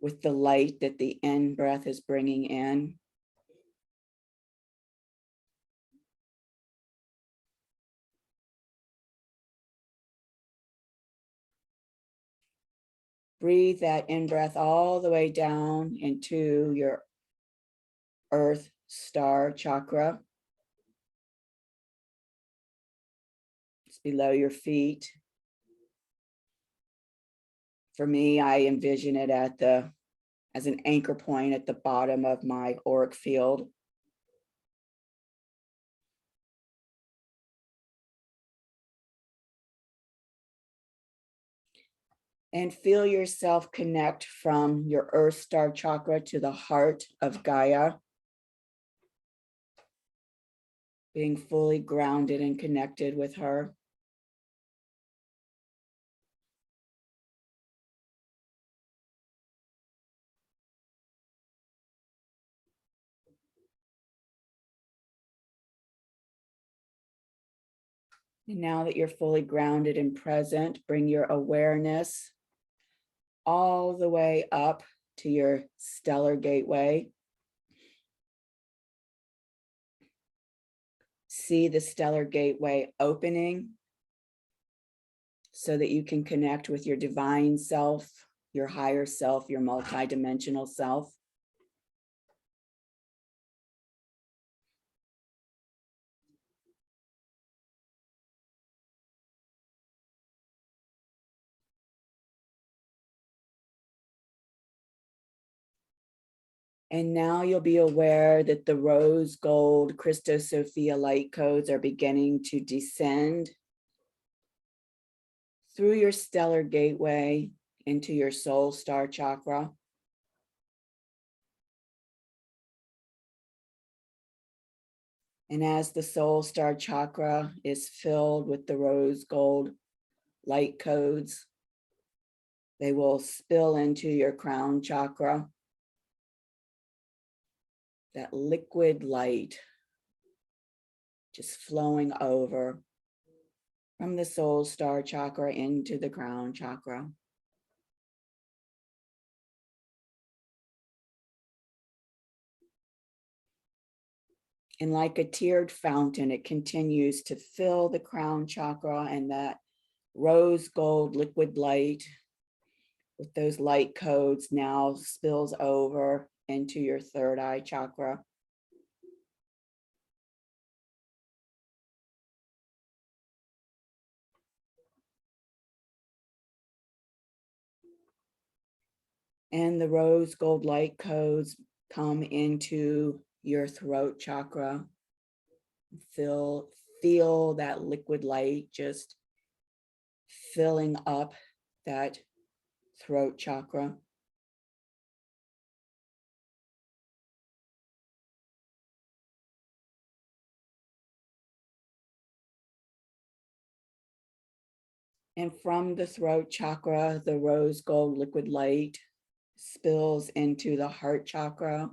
with the light that the in-breath is bringing in. Breathe that in-breath all the way down into your earth star chakra. It's below your feet. For me, I envision it as an anchor point at the bottom of my auric field. And feel yourself connect from your earth star chakra to the heart of Gaia, being fully grounded and connected with her. And now that you're fully grounded and present, bring your awareness all the way up to your stellar gateway. See the stellar gateway opening so that you can connect with your divine self, your higher self, your multidimensional self. And now you'll be aware that the rose gold Christo-Sophia light codes are beginning to descend through your stellar gateway into your soul star chakra. And as the soul star chakra is filled with the rose gold light codes, they will spill into your crown chakra. That liquid light just flowing over from the soul star chakra into the crown chakra. And like a tiered fountain, it continues to fill the crown chakra, and that rose gold liquid light with those light codes now spills over into your third eye chakra. And the rose gold light codes come into your throat chakra. Feel that liquid light just filling up that throat chakra. And from the throat chakra, the rose gold liquid light spills into the heart chakra.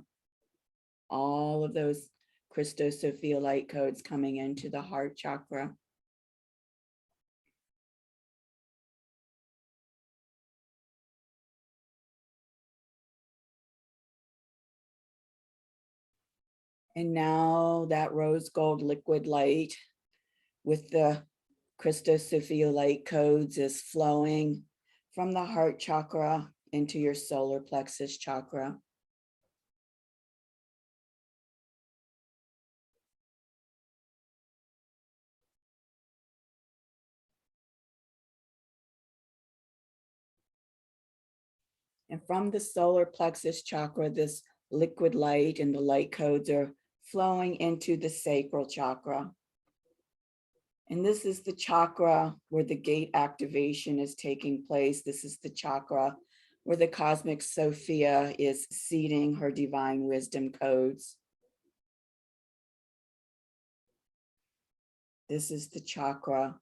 All of those Christo-Sophia light codes coming into the heart chakra. And now that rose gold liquid light with the Christo-Sophia light codes is flowing from the heart chakra into your solar plexus chakra. And from the solar plexus chakra, this liquid light and the light codes are flowing into the sacral chakra. And this is the chakra where the gate activation is taking place. This is the chakra where the cosmic Sophia is seeding her divine wisdom codes. This is the chakra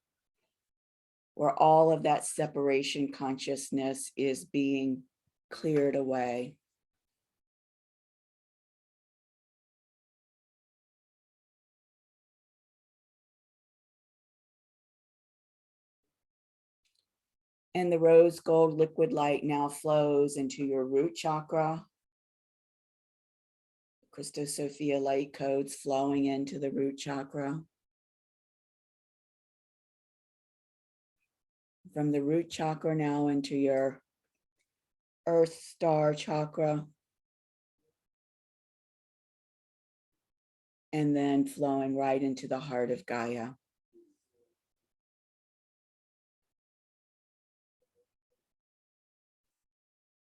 where all of that separation consciousness is being cleared away. And the rose gold liquid light now flows into your root chakra. Christo-Sophia light codes flowing into the root chakra. From the root chakra now into your earth star chakra. And then flowing right into the heart of Gaia.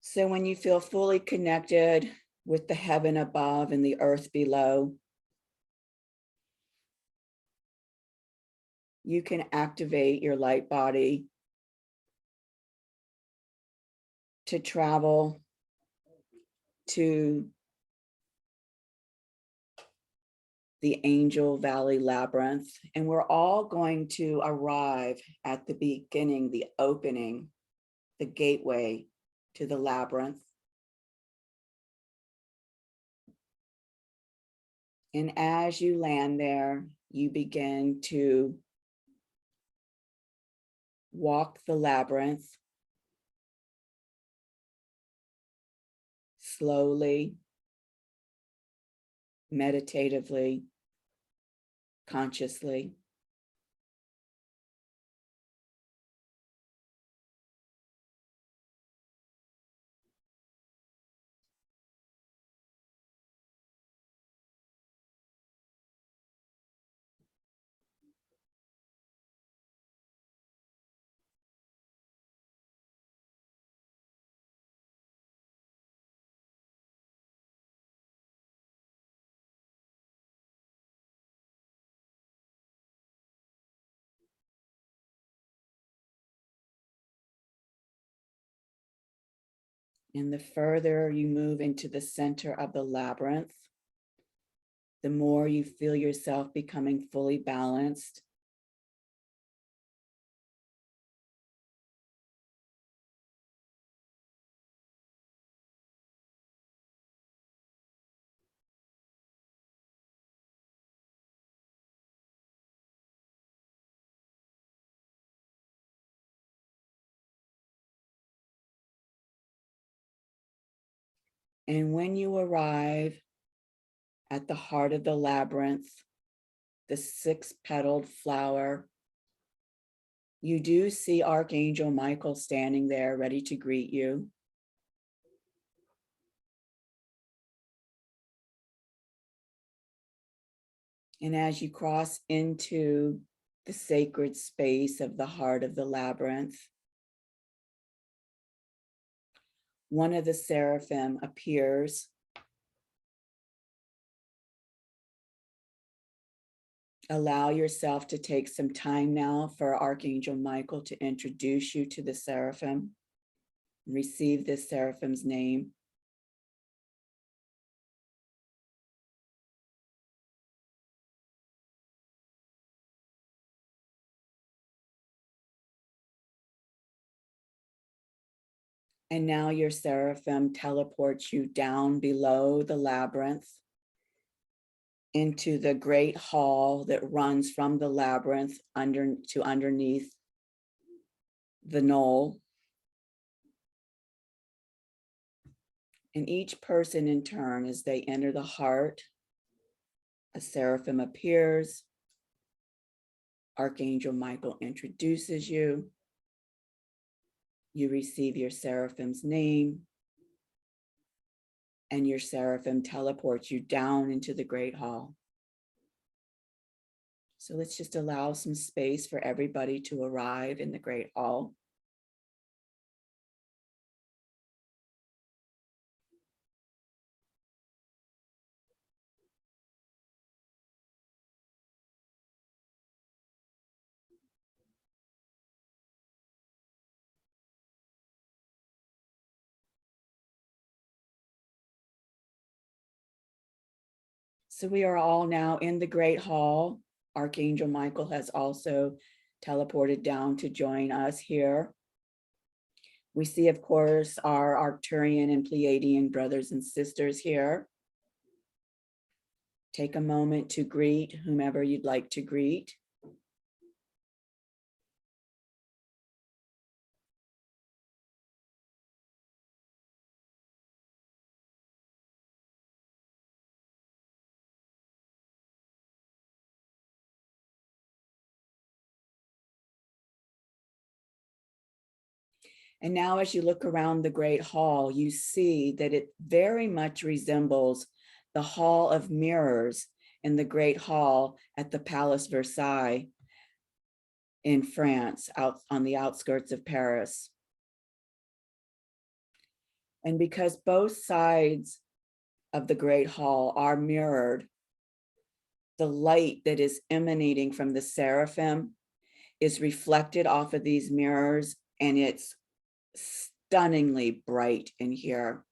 So when you feel fully connected with the heaven above and the earth below, you can activate your light body to travel to the Angel Valley Labyrinth. And we're all going to arrive at the beginning, the opening, the gateway to the labyrinth. And as you land there, you begin to walk the labyrinth slowly, meditatively, consciously. And the further you move into the center of the labyrinth, the more you feel yourself becoming fully balanced. And when you arrive at the heart of the labyrinth, the 6-petaled flower, you do see Archangel Michael standing there ready to greet you. And as you cross into the sacred space of the heart of the labyrinth, one of the seraphim appears. Allow yourself to take some time now for Archangel Michael to introduce you to the seraphim. Receive this seraphim's name. And now your seraphim teleports you down below the labyrinth into the great hall that runs from the labyrinth underneath the knoll. And each person in turn, as they enter the heart, a seraphim appears. Archangel Michael introduces you. You receive your seraphim's name, and your seraphim teleports you down into the great hall. So let's just allow some space for everybody to arrive in the great hall. So we are all now in the great hall. Archangel Michael has also teleported down to join us here. We see, of course, our Arcturian and Pleiadian brothers and sisters here. Take a moment to greet whomever you'd like to greet. And now as you look around the Great Hall, you see that it very much resembles the Hall of Mirrors in the Great Hall at the Palace Versailles in France, out on the outskirts of Paris. And because both sides of the Great Hall are mirrored, the light that is emanating from the seraphim is reflected off of these mirrors, and it's stunningly bright in here.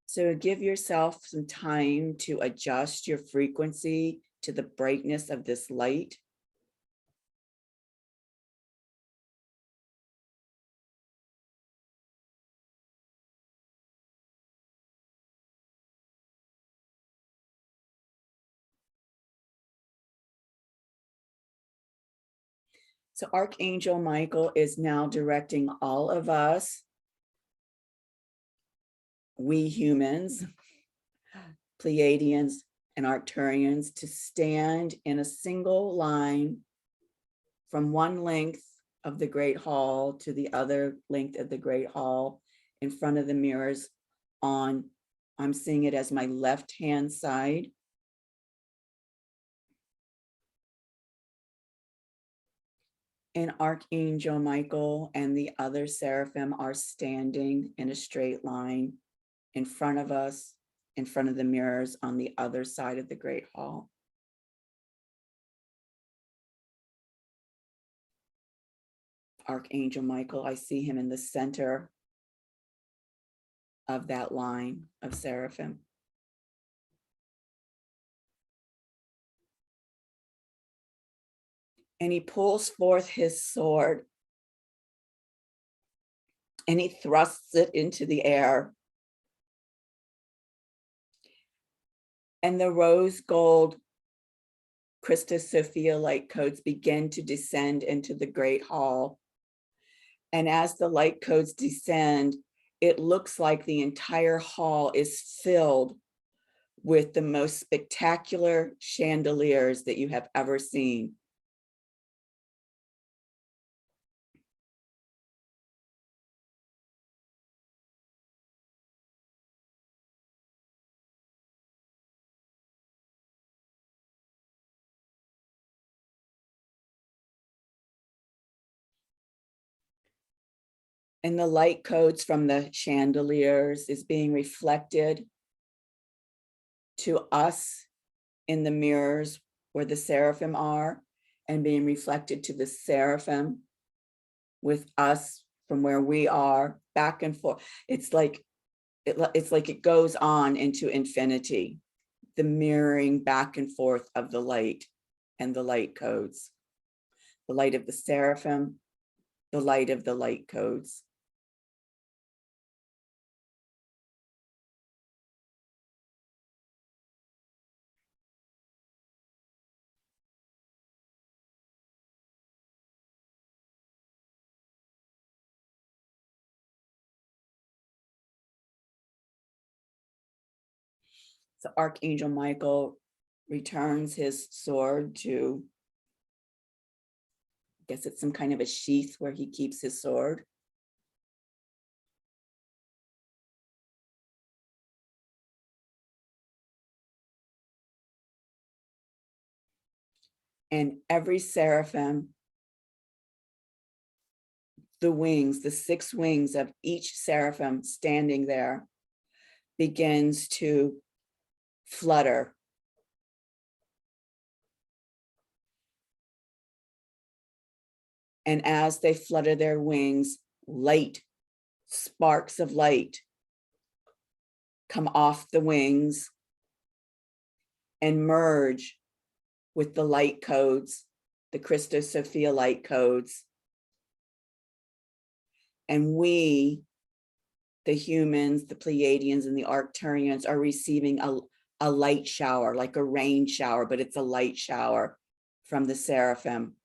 So give yourself some time to adjust your frequency to the brightness of this light. So Archangel Michael is now directing all of us, we humans, Pleiadians and Arcturians, to stand in a single line from one length of the Great Hall to the other length of the Great Hall in front of the mirrors on, I'm seeing it as my left-hand side. And Archangel Michael and the other seraphim are standing in a straight line in front of us, in front of the mirrors on the other side of the Great Hall. Archangel Michael, I see him in the center of that line of seraphim. And he pulls forth his sword and he thrusts it into the air. And the rose gold Christo-Sophia light codes begin to descend into the Great Hall. And as the light codes descend, it looks like the entire hall is filled with the most spectacular chandeliers that you have ever seen. And the light codes from the chandeliers is being reflected to us in the mirrors where the seraphim are, and being reflected to the seraphim with us from where we are, back and forth. It's like it goes on into infinity, the mirroring back and forth of the light and the light codes, the light of the seraphim, the light of the light codes. So Archangel Michael returns his sword to, I guess it's some kind of a sheath where he keeps his sword. And every seraphim, the wings, the 6 wings of each seraphim standing there, begins to flutter. And as they flutter their wings, light, sparks of light come off the wings and merge with the light codes, the Christo-Sophia light codes. And we, the humans, the Pleiadians and the Arcturians, are receiving a light shower, like a rain shower, but it's a light shower from the seraphim.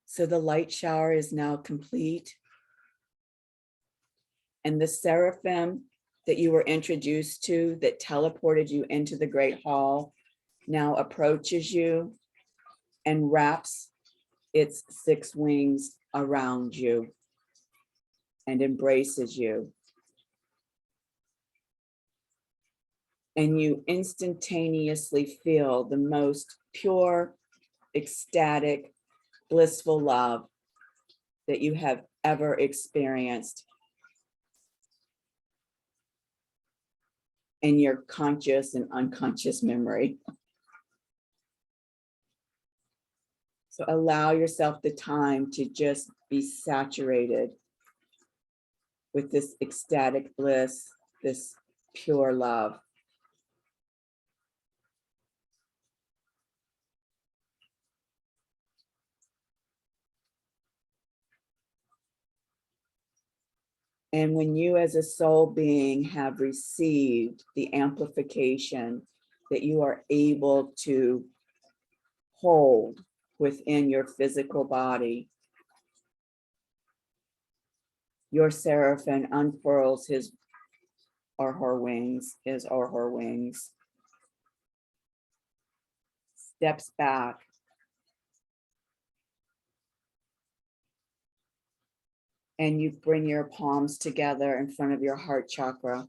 So the light shower is now complete. And the seraphim that you were introduced to that teleported you into the Great Hall now approaches you and wraps its 6 wings around you and embraces you. And you instantaneously feel the most pure, ecstatic, blissful love that you have ever experienced in your conscious and unconscious memory. So allow yourself the time to just be saturated with this ecstatic bliss, this pure love. And when you as a soul being have received the amplification that you are able to hold within your physical body, your seraphim unfurls his or her wings, steps back, and you bring your palms together in front of your heart chakra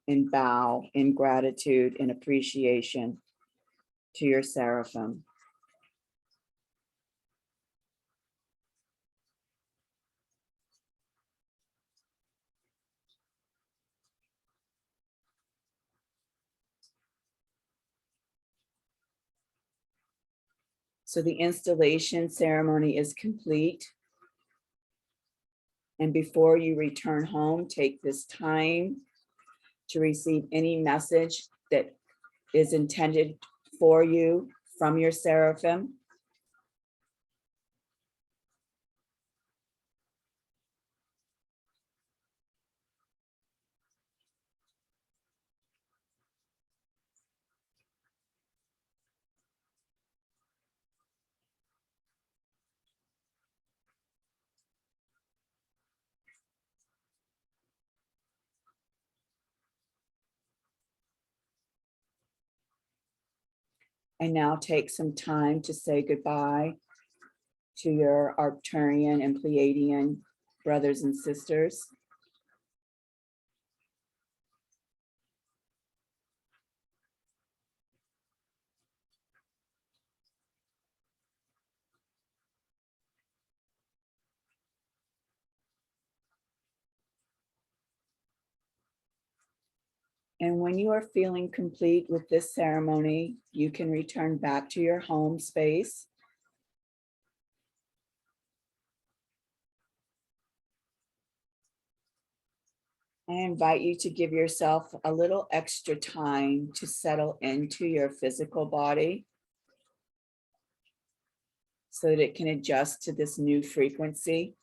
and bow in gratitude and appreciation to your seraphim. So the installation ceremony is complete. And before you return home, take this time to receive any message that is intended for you from your seraphim. And now take some time to say goodbye to your Arcturian and Pleiadian brothers and sisters. And when you are feeling complete with this ceremony, you can return back to your home space. I invite you to give yourself a little extra time to settle into your physical body so that it can adjust to this new frequency.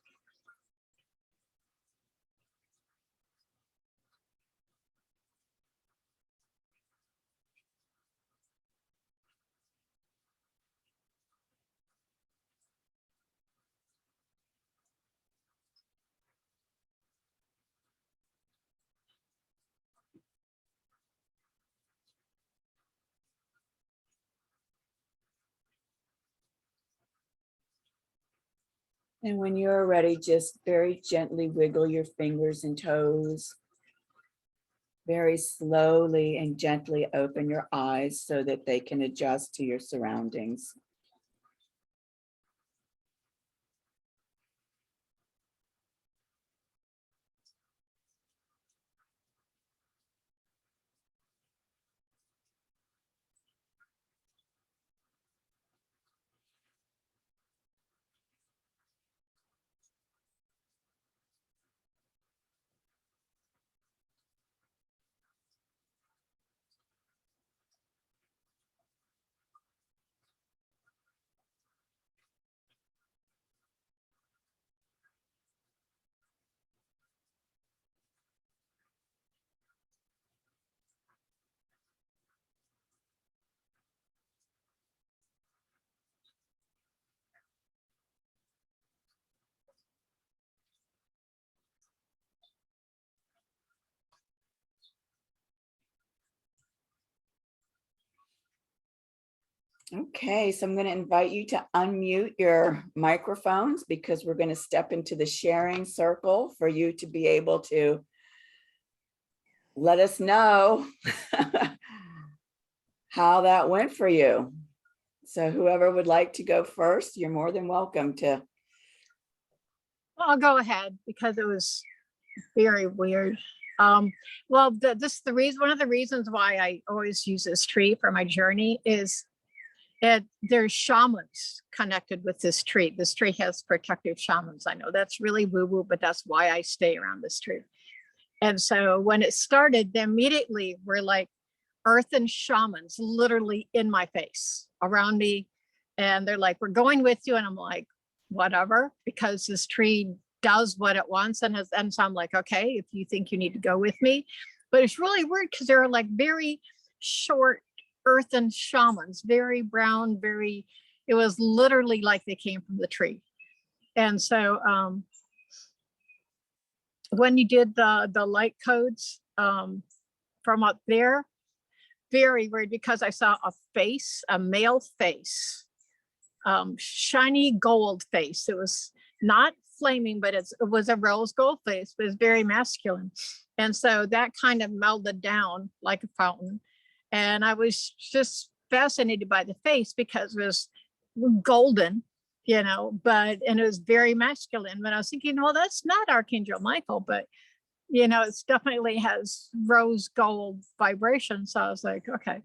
And when you're ready, just very gently wiggle your fingers and toes. Very slowly and gently open your eyes so that they can adjust to your surroundings. Okay, so I'm going to invite you to unmute your microphones because we're going to step into the sharing circle for you to be able to let us know how that went for you. So whoever would like to go first, you're more than welcome to. I'll go ahead because it was very weird. Well, the reason, one of the reasons why I always use this tree for my journey is there's shamans connected with this tree. This tree has protective shamans. I know that's really woo-woo, but that's why I stay around this tree. And so when it started, they immediately were like earthen shamans literally in my face, around me. And they're like, we're going with you. And I'm like, whatever, because this tree does what it wants. And so I'm like, okay, if you think you need to go with me. But it's really weird because they're like very short earthen shamans, very brown, it was literally like they came from the tree. And so when you did the light codes from up there, very weird because I saw a face, a male face, shiny gold face. It was not flaming, but it was a rose gold face, but it was very masculine. And so that kind of melded down like a fountain. And I was just fascinated by the face because it was golden, you know, and it was very masculine. But I was thinking, well, that's not Archangel Michael, but you know, it's definitely has rose gold vibration. So I was like, okay.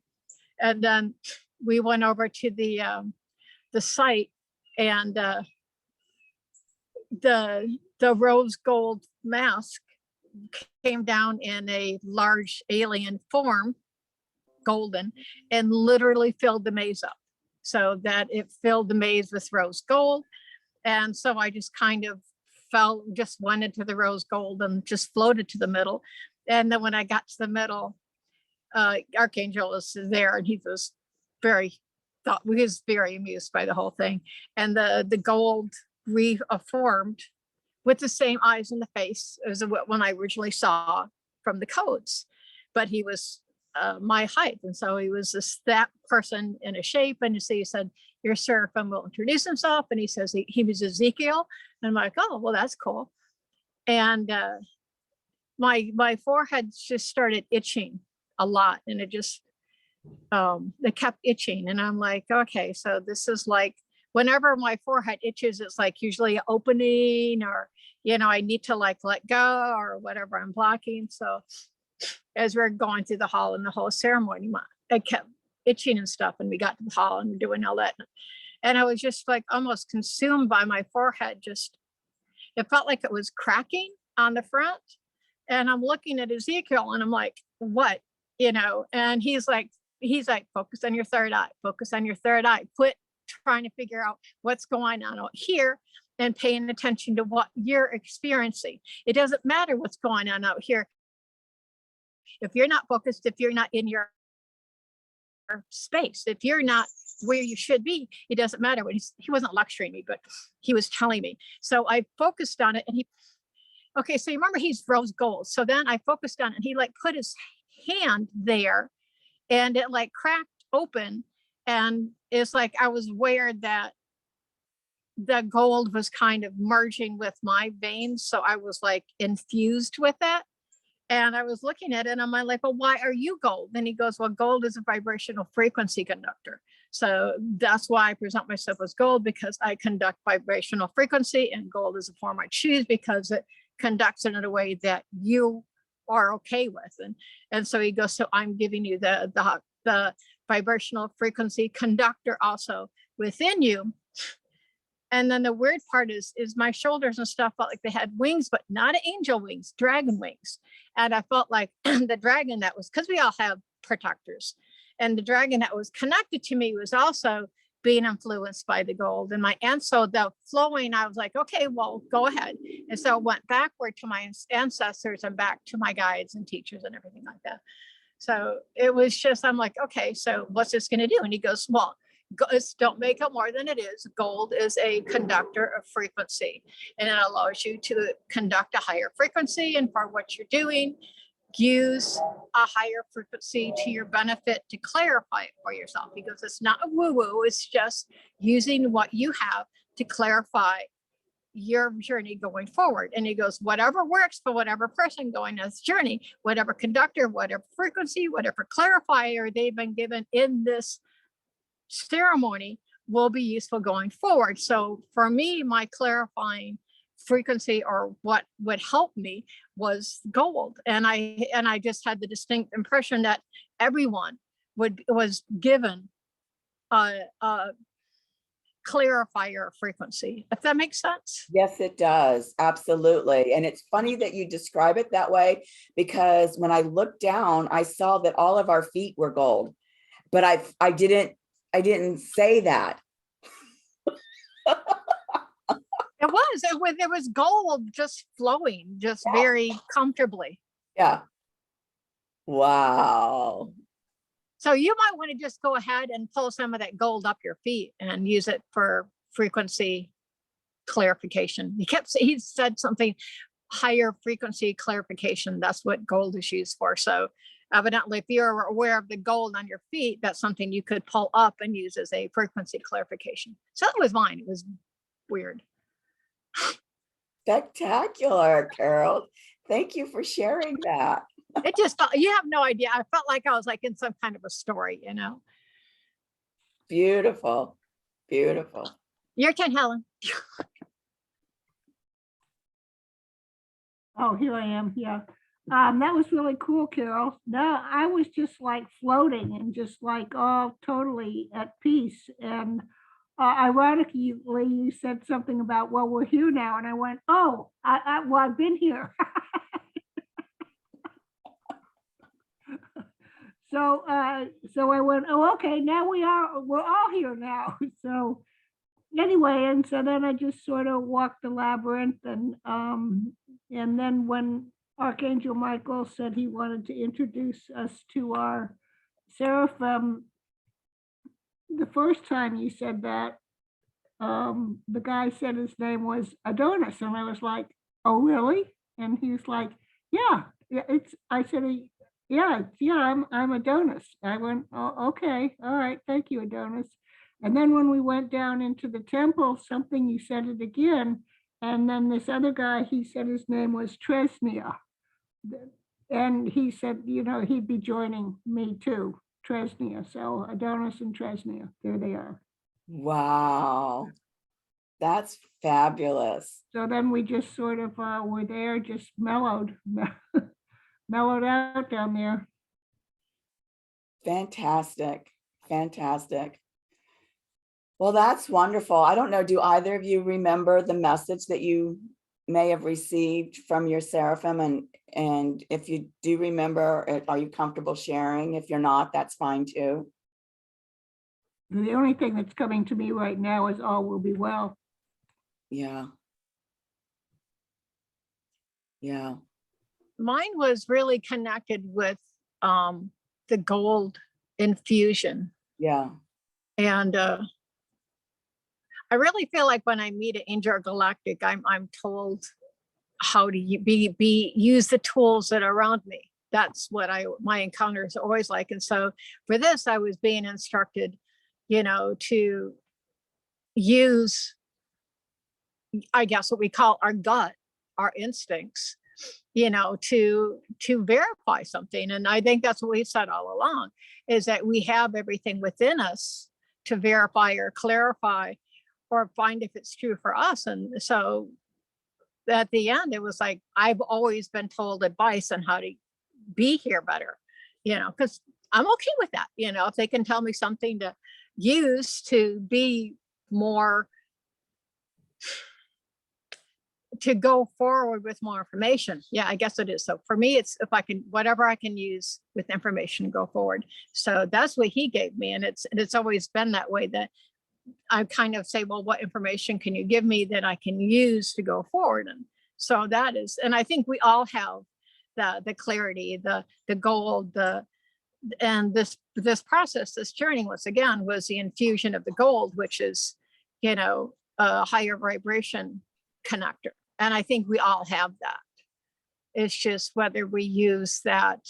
And then we went over to the site, and the rose gold mask came down in a large alien form, golden, and literally filled the maze up, so that it filled the maze with rose gold. And so I just kind of just went into the rose gold and just floated to the middle. And then when I got to the middle, Archangel was there, and he was very amused by the whole thing. And the gold reformed with the same eyes in the face as what one I originally saw from the codes, but he was my height. And so he was that person in a shape. And so he said, your seraphim will introduce himself. And he says he was Ezekiel. And I'm like, oh, well, that's cool. And my forehead just started itching a lot. And it just, it kept itching. And I'm like, okay, so this is like, whenever my forehead itches, it's like usually an opening, or, you know, I need to like let go or whatever I'm blocking. So as we're going through the hall and the whole ceremony, I kept itching and stuff. And we got to the hall and doing all that. And I was just like almost consumed by my forehead. Just, it felt like it was cracking on the front. And I'm looking at Ezekiel and I'm like, what, you know? And he's like, focus on your third eye, focus on your third eye. Quit trying to figure out what's going on out here and paying attention to what you're experiencing. It doesn't matter what's going on out here. If you're not focused, if you're not in your space, if you're not where you should be, it doesn't matter. He wasn't lecturing me, but he was telling me. So I focused on it, and okay, so you remember he's rose gold. So then I focused on it, and he like put his hand there, and it like cracked open. And it's like I was aware that the gold was kind of merging with my veins. So I was like infused with that. And I was looking at it and I'm like, well, why are you gold? And he goes, well, gold is a vibrational frequency conductor. So that's why I present myself as gold, because I conduct vibrational frequency, and gold is a form I choose because it conducts it in a way that you are okay with. And so he goes, so I'm giving you the vibrational frequency conductor also within you. And then the weird part is my shoulders and stuff felt like they had wings, but not angel wings, dragon wings. And I felt like the dragon that was, because we all have protectors, and the dragon that was connected to me was also being influenced by the gold. And so the flowing, I was like, okay, well, go ahead. And so I went backward to my ancestors and back to my guides and teachers and everything like that. So it was just, I'm like, okay, so what's this going to do? And he goes, well, don't make it more than it is. Gold is a conductor of frequency, and it allows you to conduct a higher frequency, and for what you're doing, use a higher frequency to your benefit to clarify it for yourself. He goes, it's not a woo-woo, it's just using what you have to clarify your journey going forward. And he goes, whatever works for whatever person going on this journey, whatever conductor, whatever frequency, whatever clarifier they've been given in this ceremony will be useful going forward. So for me, my clarifying frequency, or what would help me, was gold. And I just had the distinct impression that everyone was given a clarifier frequency, if that makes sense. Yes, it does. Absolutely. And it's funny that you describe it that way, because when I looked down, I saw that all of our feet were gold, but I didn't say that. It was gold just flowing, just very comfortably. Yeah. Wow. So you might want to just go ahead and pull some of that gold up your feet and use it for frequency clarification. He said something, higher frequency clarification. That's what gold is used for. So evidently, if you're aware of the gold on your feet, that's something you could pull up and use as a frequency clarification. So that was mine. It was weird. Spectacular, Carol. Thank you for sharing that. It just felt, you have no idea. I felt like I was like in some kind of a story, you know. Beautiful. Beautiful. Your turn, Helen. Oh, here I am. Yeah. That was really cool, Carol. No, I was just like floating and just like all totally at peace. And ironically, you said something about, well, we're here now. And I went, oh, well, I've been here. So I went, oh, okay, now we're all here now. So anyway, and so then I just sort of walked the labyrinth, and then when Archangel Michael said he wanted to introduce us to our seraphim, the first time you said that, the guy said his name was Adonis, and I was like, oh, really? And he was like, yeah, I said, yeah, I'm Adonis. I went, oh, okay, all right, thank you, Adonis. And then when we went down into the temple, something, you said it again. And then this other guy, he said his name was Tresnia. And he said, you know, he'd be joining me too, Tresnia. So Adonis and Tresnia, there they are. Wow. That's fabulous. So then we just sort of were there, just mellowed out down there. Fantastic. Fantastic. Well, that's wonderful. I don't know, do either of you remember the message that you may have received from your seraphim? And if you do remember, are you comfortable sharing? If you're not, that's fine too. The only thing that's coming to me right now is all will be well. Yeah. Yeah. Mine was really connected with the gold infusion. Yeah. And I really feel like when I meet an angel galactic, I'm told how to use the tools that are around me. That's what my encounters are always like. And so for this, I was being instructed, you know, to use, I guess, what we call our gut, our instincts, you know, to verify something. And I think that's what we said all along, is that we have everything within us to verify or clarify or find if it's true for us. And so at the end, it was like, I've always been told advice on how to be here better, you know, because I'm okay with that. You know, if they can tell me something to use to be more, to go forward with more information. Yeah, I guess it is. So for me, it's if I can, whatever I can use with information to go forward. So that's what he gave me. And it's always been that way, that I kind of say, well, what information can you give me that I can use to go forward? And so that is, and I think we all have the clarity, the gold, and this process, this journey, once again, was the infusion of the gold, which is, you know, a higher vibration connector. And I think we all have that. It's just whether we use that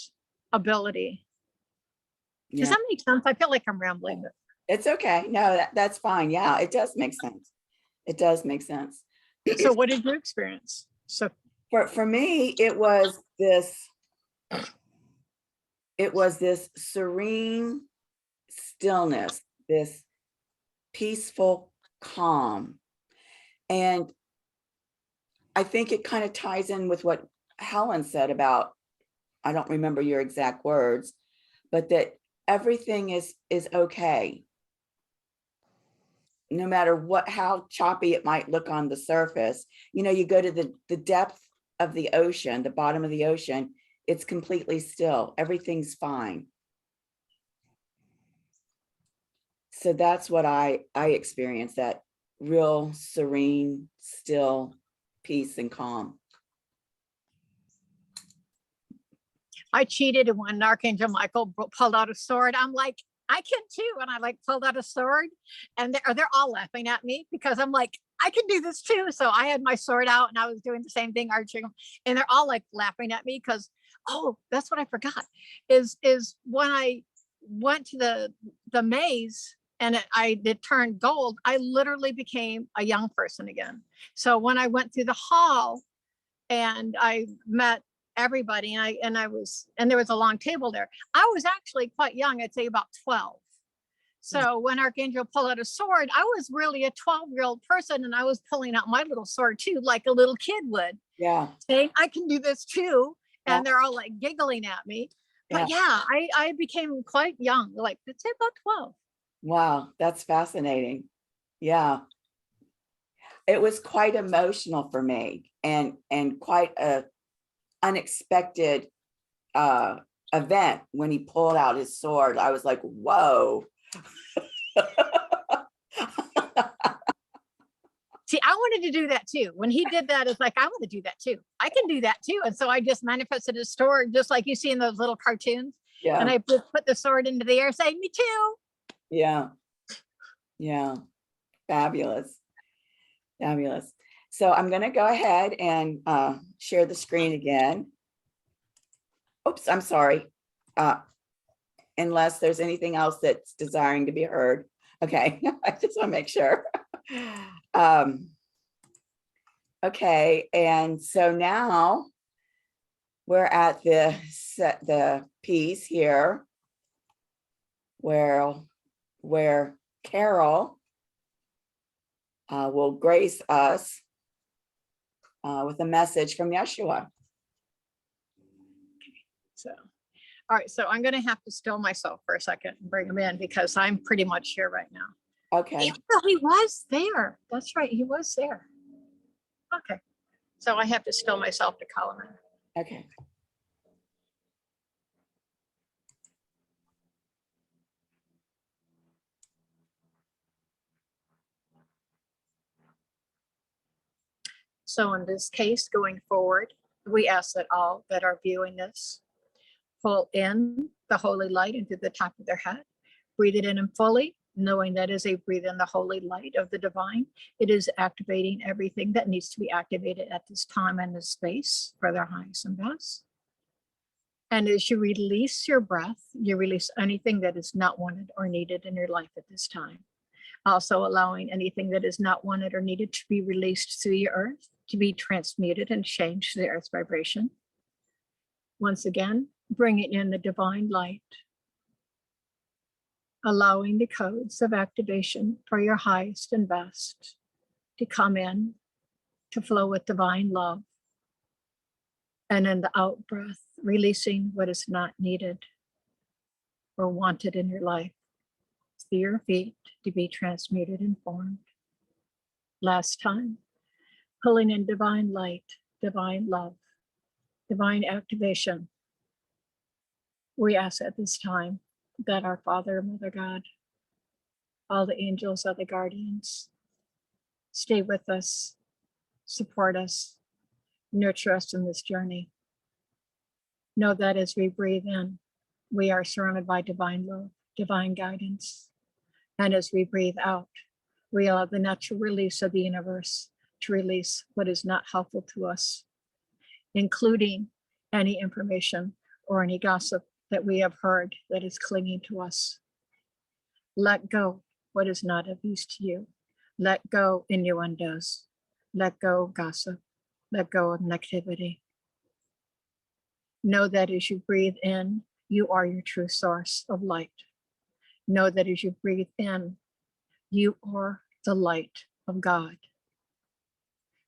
ability. Does Yeah, that make sense? I feel like I'm rambling. But it's okay. No, that's fine. Yeah, it does make sense. It does make sense. so what did you experience? So For me, it was this serene stillness, this peaceful calm. And I think it kind of ties in with what Helen said about, I don't remember your exact words, but that everything is okay. No matter how choppy it might look on the surface, you go to the depth of the ocean, the bottom of the ocean, it's completely still. Everything's fine. So that's what I experienced, that real serene, still peace and calm. I cheated, and when Archangel Michael pulled out a sword, I'm like, I can too. And I like pulled out a sword, and they're all laughing at me because I'm like, I can do this too. So I had my sword out and I was doing the same thing, arching, and they're all like laughing at me because, oh, that's what I forgot is when I went to the maze and it turned gold, I literally became a young person again. So when I went through the hall and I met everybody and there was a long table there, I was actually quite young. I'd say about 12. So when Archangel pulled out a sword, I was really a 12-year-old person, and I was pulling out my little sword too, like a little kid would. Yeah. Saying, I can do this too. Yeah. And they're all like giggling at me. But Yeah. I became quite young, like let's say about 12. Wow, that's fascinating. Yeah. It was quite emotional for me, and quite a unexpected event when he pulled out his sword. I was like, whoa. See, I wanted to do that too. When he did that, it's like, I want to do that too. I can do that too. And so I just manifested a sword, just like you see in those little cartoons. Yeah. And I put the sword into the air, saying, me too. Yeah. Yeah. Fabulous. Fabulous. So I'm going to go ahead and share the screen again. Oops, I'm sorry. Unless there's anything else that's desiring to be heard. Okay, I just want to make sure. Okay, and so now we're at the piece here where Carol will grace us with a message from Yeshua. So, all right, so I'm going to have to still myself for a second and bring him in because I'm pretty much here right now. Okay. Even though he was there. That's right, he was there. Okay, so I have to still myself to call him in. Okay. So in this case, going forward, we ask that all that are viewing this pull in the holy light into the top of their head, breathe it in and fully, knowing that as they breathe in the holy light of the divine, it is activating everything that needs to be activated at this time and this space for their highest and best. And as you release your breath, you release anything that is not wanted or needed in your life at this time. Also allowing anything that is not wanted or needed to be released through the earth, to be transmuted and changed to the earth's vibration. Once again, bringing in the divine light, allowing the codes of activation for your highest and best to come in, to flow with divine love. And in the out breath, releasing what is not needed or wanted in your life through your feet to be transmuted and formed. Last time, pulling in divine light, divine love, divine activation. We ask at this time that our Father and Mother God, all the angels, other guardians, stay with us, support us, nurture us in this journey. Know that as we breathe in, we are surrounded by divine love, divine guidance. And as we breathe out, we allow the natural release of the universe to release what is not helpful to us, including any information or any gossip that we have heard that is clinging to us. Let go what is not of use to you. Let go innuendos. Let go gossip. Let go of negativity. Know that as you breathe in, you are your true source of light. Know that as you breathe in, you are the light of God.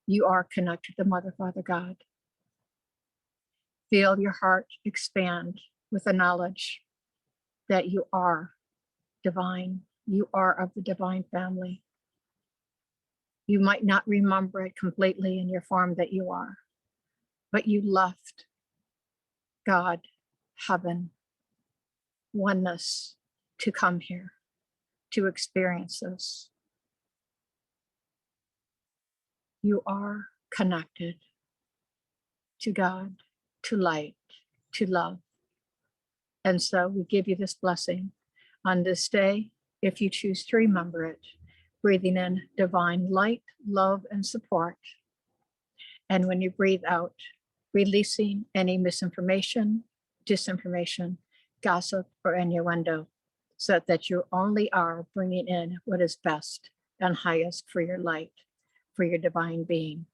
You are connected to Mother, Father, God. Feel your heart expand with the knowledge that you are divine. You are of the divine family. You might not remember it completely in your form that you are, but you left God, heaven, oneness to come here, to experience this. You are connected to God, to light, to love. And so we give you this blessing on this day, if you choose to remember it, breathing in divine light, love, and support. And when you breathe out, releasing any misinformation, disinformation, gossip, or innuendo, so that you only are bringing in what is best and highest for your light, for your divine being,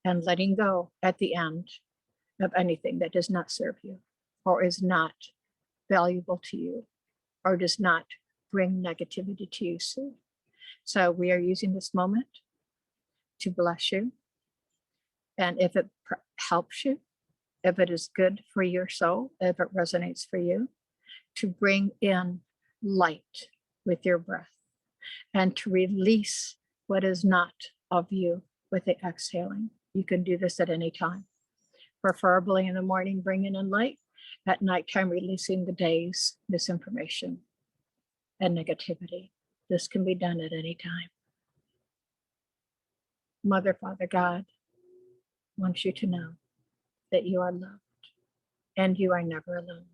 and letting go at the end of anything that does not serve you or is not valuable to you or does not bring negativity to you soon. So we are using this moment to bless you. And if it helps you, if it is good for your soul, if it resonates for you, to bring in light with your breath and to release what is not of you with the exhaling. You can do this at any time. Preferably in the morning, bringing in light. At nighttime, releasing the day's misinformation and negativity. This can be done at any time. Mother, Father, God wants you to know that you are loved and you are never alone.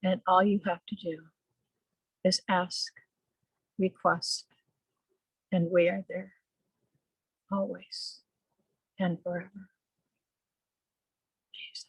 And all you have to do is ask, request, and we are there always and forever. Jesus.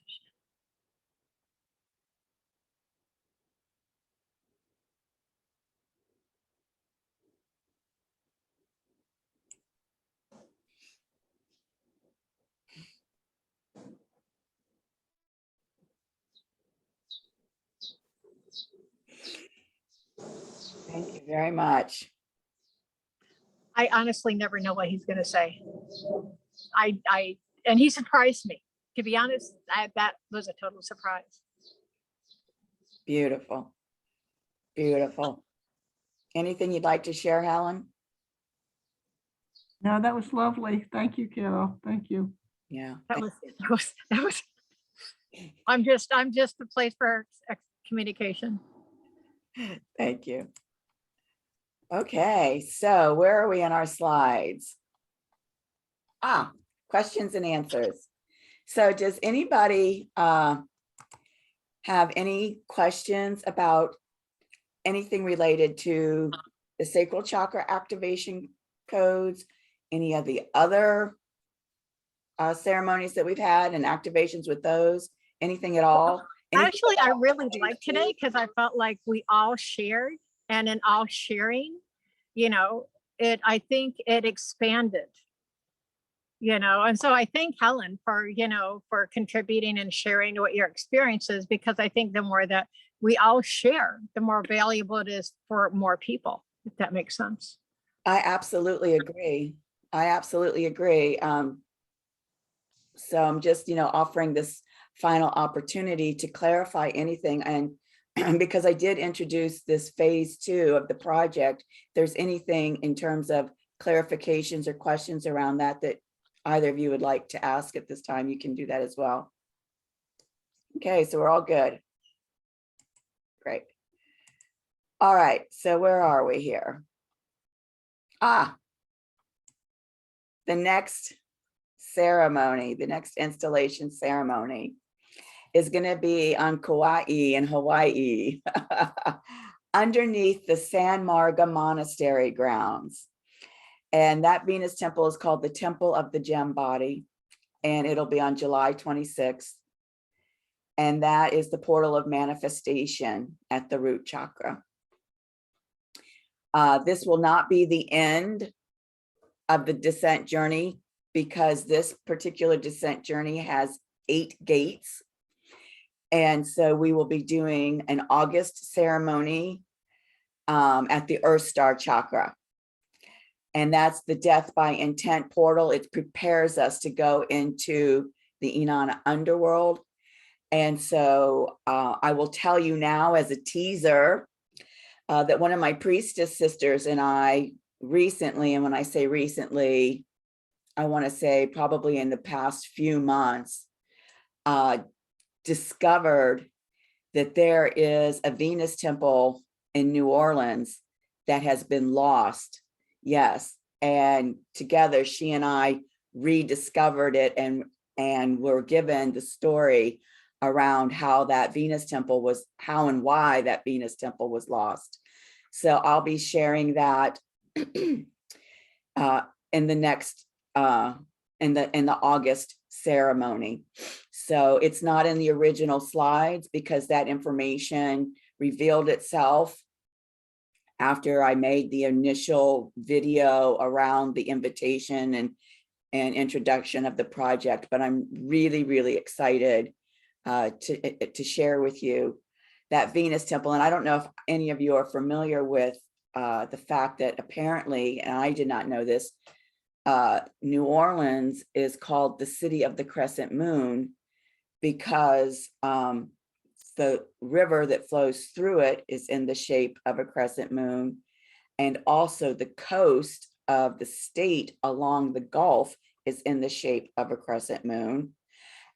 Thank you very much. I honestly never know what he's going to say. And he surprised me. To be honest, that was a total surprise. Beautiful. Beautiful. Anything you'd like to share, Helen? No, that was lovely. Thank you, Carol. Thank you. Yeah. That was. I'm just the place for communication. Thank you. Okay, so where are we on our slides? Questions and answers. So does anybody have any questions about anything related to the sacral chakra activation codes, any of the other ceremonies that we've had and activations with those, anything at all? Actually, I really liked today because I felt like we all shared, and in all sharing, I think it expanded, and so I thank Helen for contributing and sharing what your experience is, because I think the more that we all share, the more valuable it is for more people, if that makes sense. I absolutely agree. I absolutely agree. So I'm just, offering this final opportunity to clarify anything. And because I did introduce this phase 2 of the project, if there's anything in terms of clarifications or questions around that either of you would like to ask at this time, you can do that as well. Okay, so we're all good. Great. All right, so where are we here? The next ceremony, the next installation ceremony is going to be on Kauai in Hawaii, underneath the San Marga Monastery grounds. And that Venus temple is called the Temple of the Gem Body, and it'll be on July 26th. and that is the portal of manifestation at the root chakra. This will not be the end of the descent journey, because this particular descent journey has 8 gates. And so we will be doing an August ceremony at the Earth Star chakra. And that's the death by intent portal. It prepares us to go into the Inanna underworld. And so I will tell you now as a teaser that one of my priestess sisters and I recently, and when I say recently, I want to say probably in the past few months, discovered that there is a Venus temple in New Orleans that has been lost. Yes. And together she and I rediscovered it and were given the story around how that Venus temple was, how and why that Venus temple was lost. So I'll be sharing that in the next in the August ceremony. So it's not in the original slides because that information revealed itself after I made the initial video around the invitation and introduction of the project. But I'm really, really excited to share with you that Venus temple. And I don't know if any of you are familiar with the fact that apparently, and I did not know this, New Orleans is called the city of the crescent moon because the river that flows through it is in the shape of a crescent moon. And also the coast of the state along the Gulf is in the shape of a crescent moon.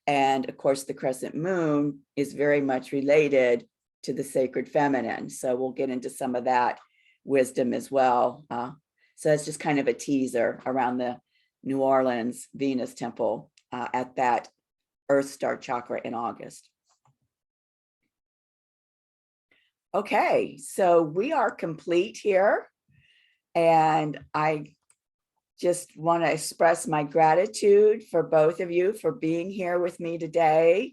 And of course, the crescent moon is very much related to the sacred feminine. So we'll get into some of that wisdom as well. So it's just kind of a teaser around the New Orleans Venus temple at that Earth Star chakra in August. Okay, so we are complete here. And I just want to express my gratitude for both of you for being here with me today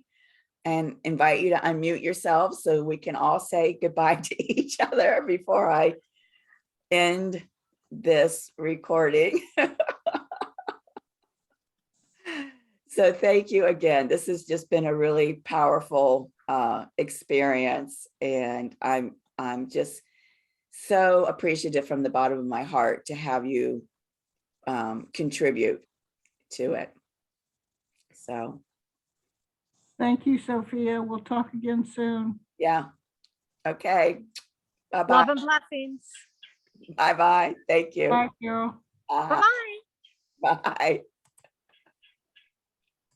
and invite you to unmute yourselves so we can all say goodbye to each other before I end this recording. So thank you again. This has just been a really powerful experience, and I'm just so appreciative from the bottom of my heart to have you contribute to it. So Thank you, Sophia. We'll talk again soon. yeah. Okay. Bye-bye. Love and blessings. Bye-bye. Thank you. Bye, Carol. Bye-bye. Bye.